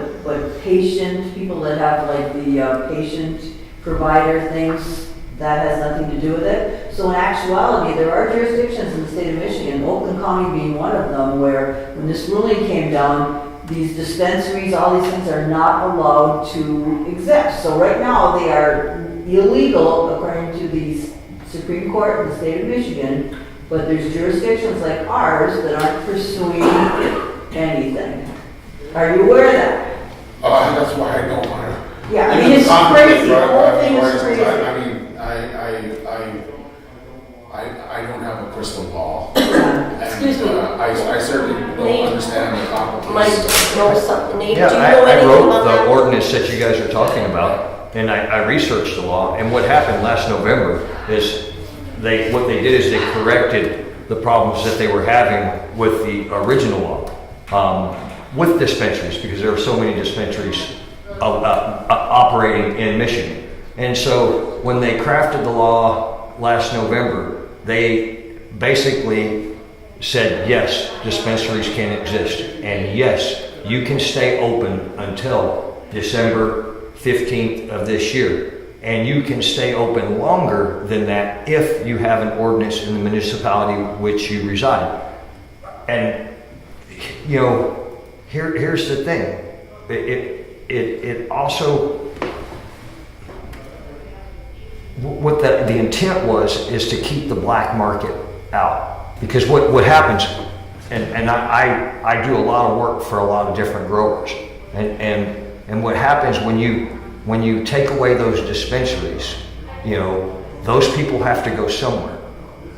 people that have like the patient provider things, that has nothing to do with it. So in actuality, there are jurisdictions in the state of Michigan, Oakland County being one of them, where when this ruling came down, these dispensaries, all these things are not allowed to exist. So right now, they are illegal according to the Supreme Court of the state of Michigan, but there's jurisdictions like ours that aren't pursuing anything. Are you aware of that? that's why I don't want to. Yeah, I mean, it's crazy, the whole thing is crazy. I mean, I don't have a crystal ball. Excuse me. I certainly don't Nate, understand the Mike complications. knows something. Nate, do Yeah, you know I anything wrote about the that? ordinance that you guys are talking about, and I researched the law, and what happened last November is what they did is they corrected the problems that they were having with the original law, with dispensaries, because there are so many dispensaries operating in Michigan. And so when they crafted the law last November, they basically said, yes, dispensaries can exist, and yes, you can stay open until December 15th of this year. And you can stay open longer than that if you have an ordinance in the municipality which you reside. And, you know, here's the thing. It also, what the intent is to keep the black market out. Because what happens, and I do a lot of work for a lot of different growers, and what happens when you take away those dispensaries, you know, those people have to go somewhere,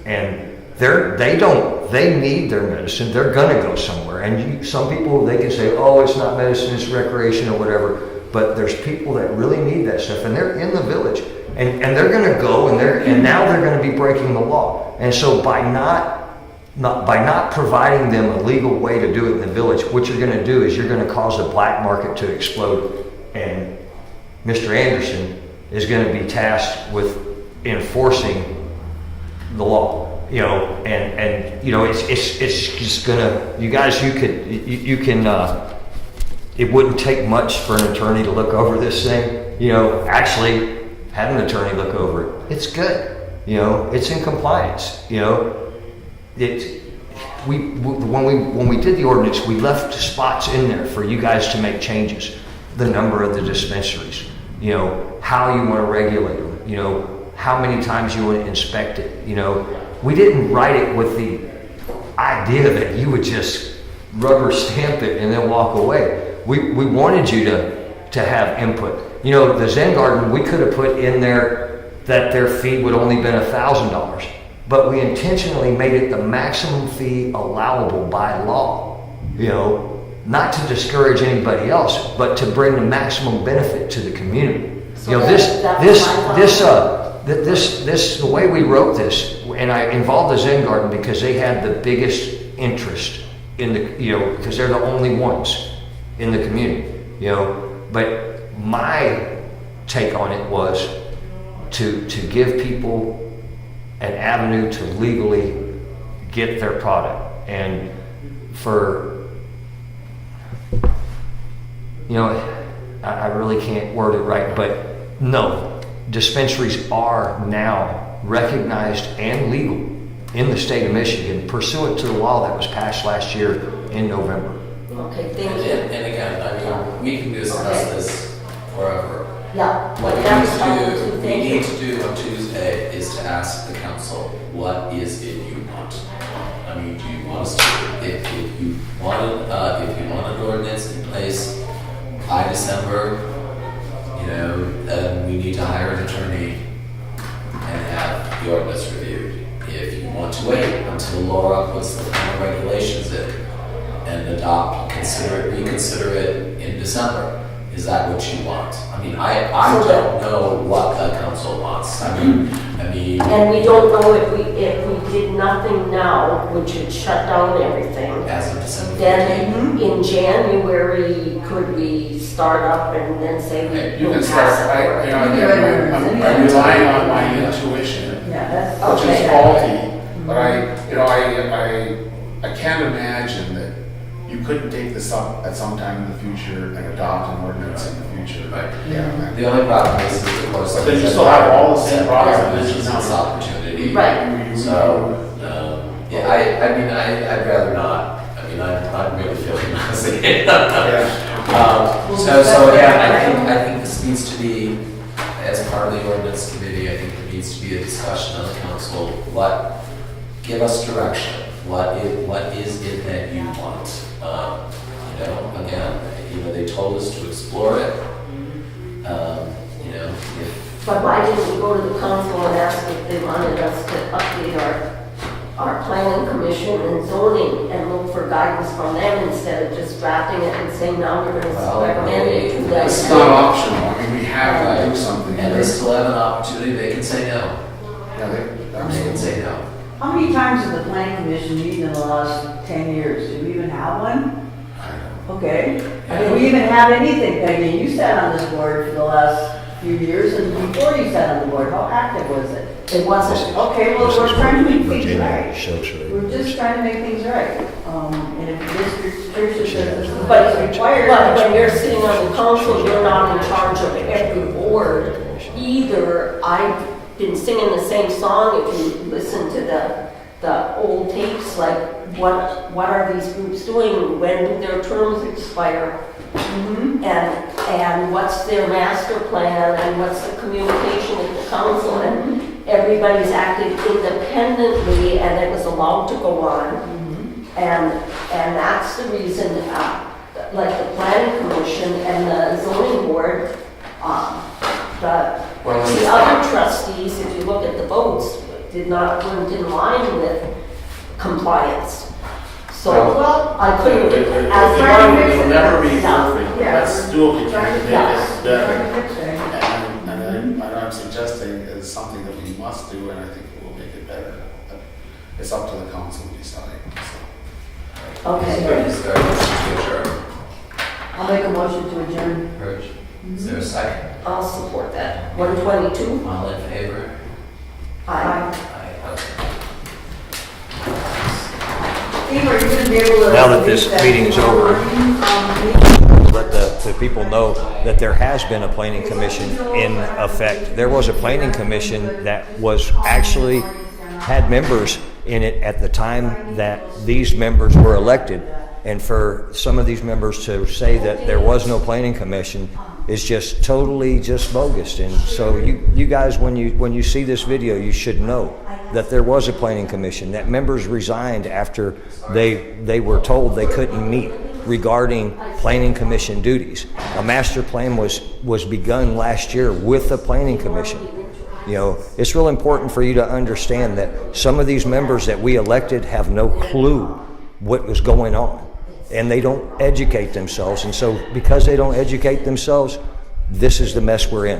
and they need their medicine. They're gonna go somewhere, and some people, they can say, oh, it's not medicine, it's recreation or whatever, but there's people that really need that stuff, and they're in the village, and they're gonna go, and now they're gonna be breaking the law. And so by not providing them a legal way to do it in the village, what you're gonna do is you're gonna cause the black market to explode, and Mr. Anderson is going to be tasked with enforcing the law, you know, and you know, it's just gonna, you guys, you can, it wouldn't take much for an attorney to look over this thing, you know, actually had an attorney look over it. It's good, you know, it's in compliance, you know, when we did the ordinance, we left spots in there for you guys to make changes. The number of the dispensaries, you know, how you want to regulate them, you know, how many times you want to inspect it, you know. We didn't write it with the idea that you would just rubber stamp it and then walk away. We wanted you to have input. You know, the Zen Garden, we could have put in there that their fee would only been $1,000, but we intentionally made it the maximum fee allowable by law, you know, not to discourage anybody else, but to bring the maximum benefit to the community. So you know, the way we wrote this, and I involved the Zen Garden because they had the biggest interest in the, you know, because they're the only ones in the community, you know. But my take on it was to give people an avenue to legally get their product, and for, you know, I really can't word it right, but no, dispensaries are now recognized and legal in the state of Michigan pursuant to the law that was passed last year in November. Okay, thank you. And again, I mean, we can discuss this forever. Yeah, What but that was helpful too, we thank you. need to do on Tuesday is to ask the council, what is it you want? I mean, do you want us to, if you want an ordinance in place by December, you know, then we need to hire an attorney and have the ordinance reviewed. If you want to wait until Laura puts the final regulations in and reconsider it in December, is that what you want? I mean, I don't know what a costs. I mean, And we don't know if we did nothing now, which would shut down everything. as of December 15th. Then in January, could we start up and then say You we can will start, pass it forward? I'm relying on my intuition, Yeah, that's. which is Okay. faulty, but I can't imagine that you couldn't take this up at some time in the future and adopt an ordinance in the future. Right. Yeah. The only problem is, of course, But then you still have all the same problems that This mentioned is now. opportunity. Right. So, yeah, I'd rather not. I mean, I'm really feeling nauseated. So again, I think this needs to be, as part of the ordinance committee, I think there needs to be a discussion on the council. Give us direction. What is it that you want? Again, they told us to explore it. But why didn't we go to the council and ask if they wanted us to update our planning commission and zoning and look for guidance from them instead of just drafting it and saying, now we're going to recommend it to them? It's not optional, I mean, we have to do something. And they still have an opportunity. They can say no. Yeah, They can absolutely. say no. How many times has the planning commission meeted in the last 10 years? Do we even have one? Okay. Do we even have anything, Peggy? You sat on this board for the last few years, and before you sat on the board, how active was it? It wasn't. Okay, well, we're trying to make things right. We're just trying to make things right. And if the district church says this is But, what's required. but when you're sitting on the council, you're not in charge of every board either. I've been singing the same song if you listen to the old tapes, like what are these groups doing? When do their terms expire? And what's their master plan and what's the communication with the council? And everybody's acted independently and it was allowed to go on. And that's the reason, like the planning commission and the zoning board, the other trustees, if you look at the votes, weren't in line with compliance. So, Well, I couldn't, I'll try to fix It'll it. never be Yeah. perfect, Yeah. let's do what we can to make Yeah. it better. Yeah. And what I'm suggesting is something that we must do, and I think it will make it better. But it's up to the council to decide, so. okay. Is there a motion to adjourn? I'll make a motion to adjourn. Purge. Is there a second? I'll support that. 122? All in favor? Aye. Aye. Okay. Steve, are you going to be able to? Now that this meeting is over, Meeting? let the people know that there has been a planning commission in effect. There was a planning commission that was actually had members in it at the time that these members were elected. And for some of these members to say that there was no planning commission is just totally just bogus. And so you guys, when you see this video, you should know that there was a planning commission, that members resigned after they were told they couldn't meet regarding planning commission duties. A master plan was begun last year with the planning commission. It's real important for you to understand that some of these members that we elected have no clue what was going on, and they don't educate themselves. And so because they don't educate themselves, this is the mess we're in.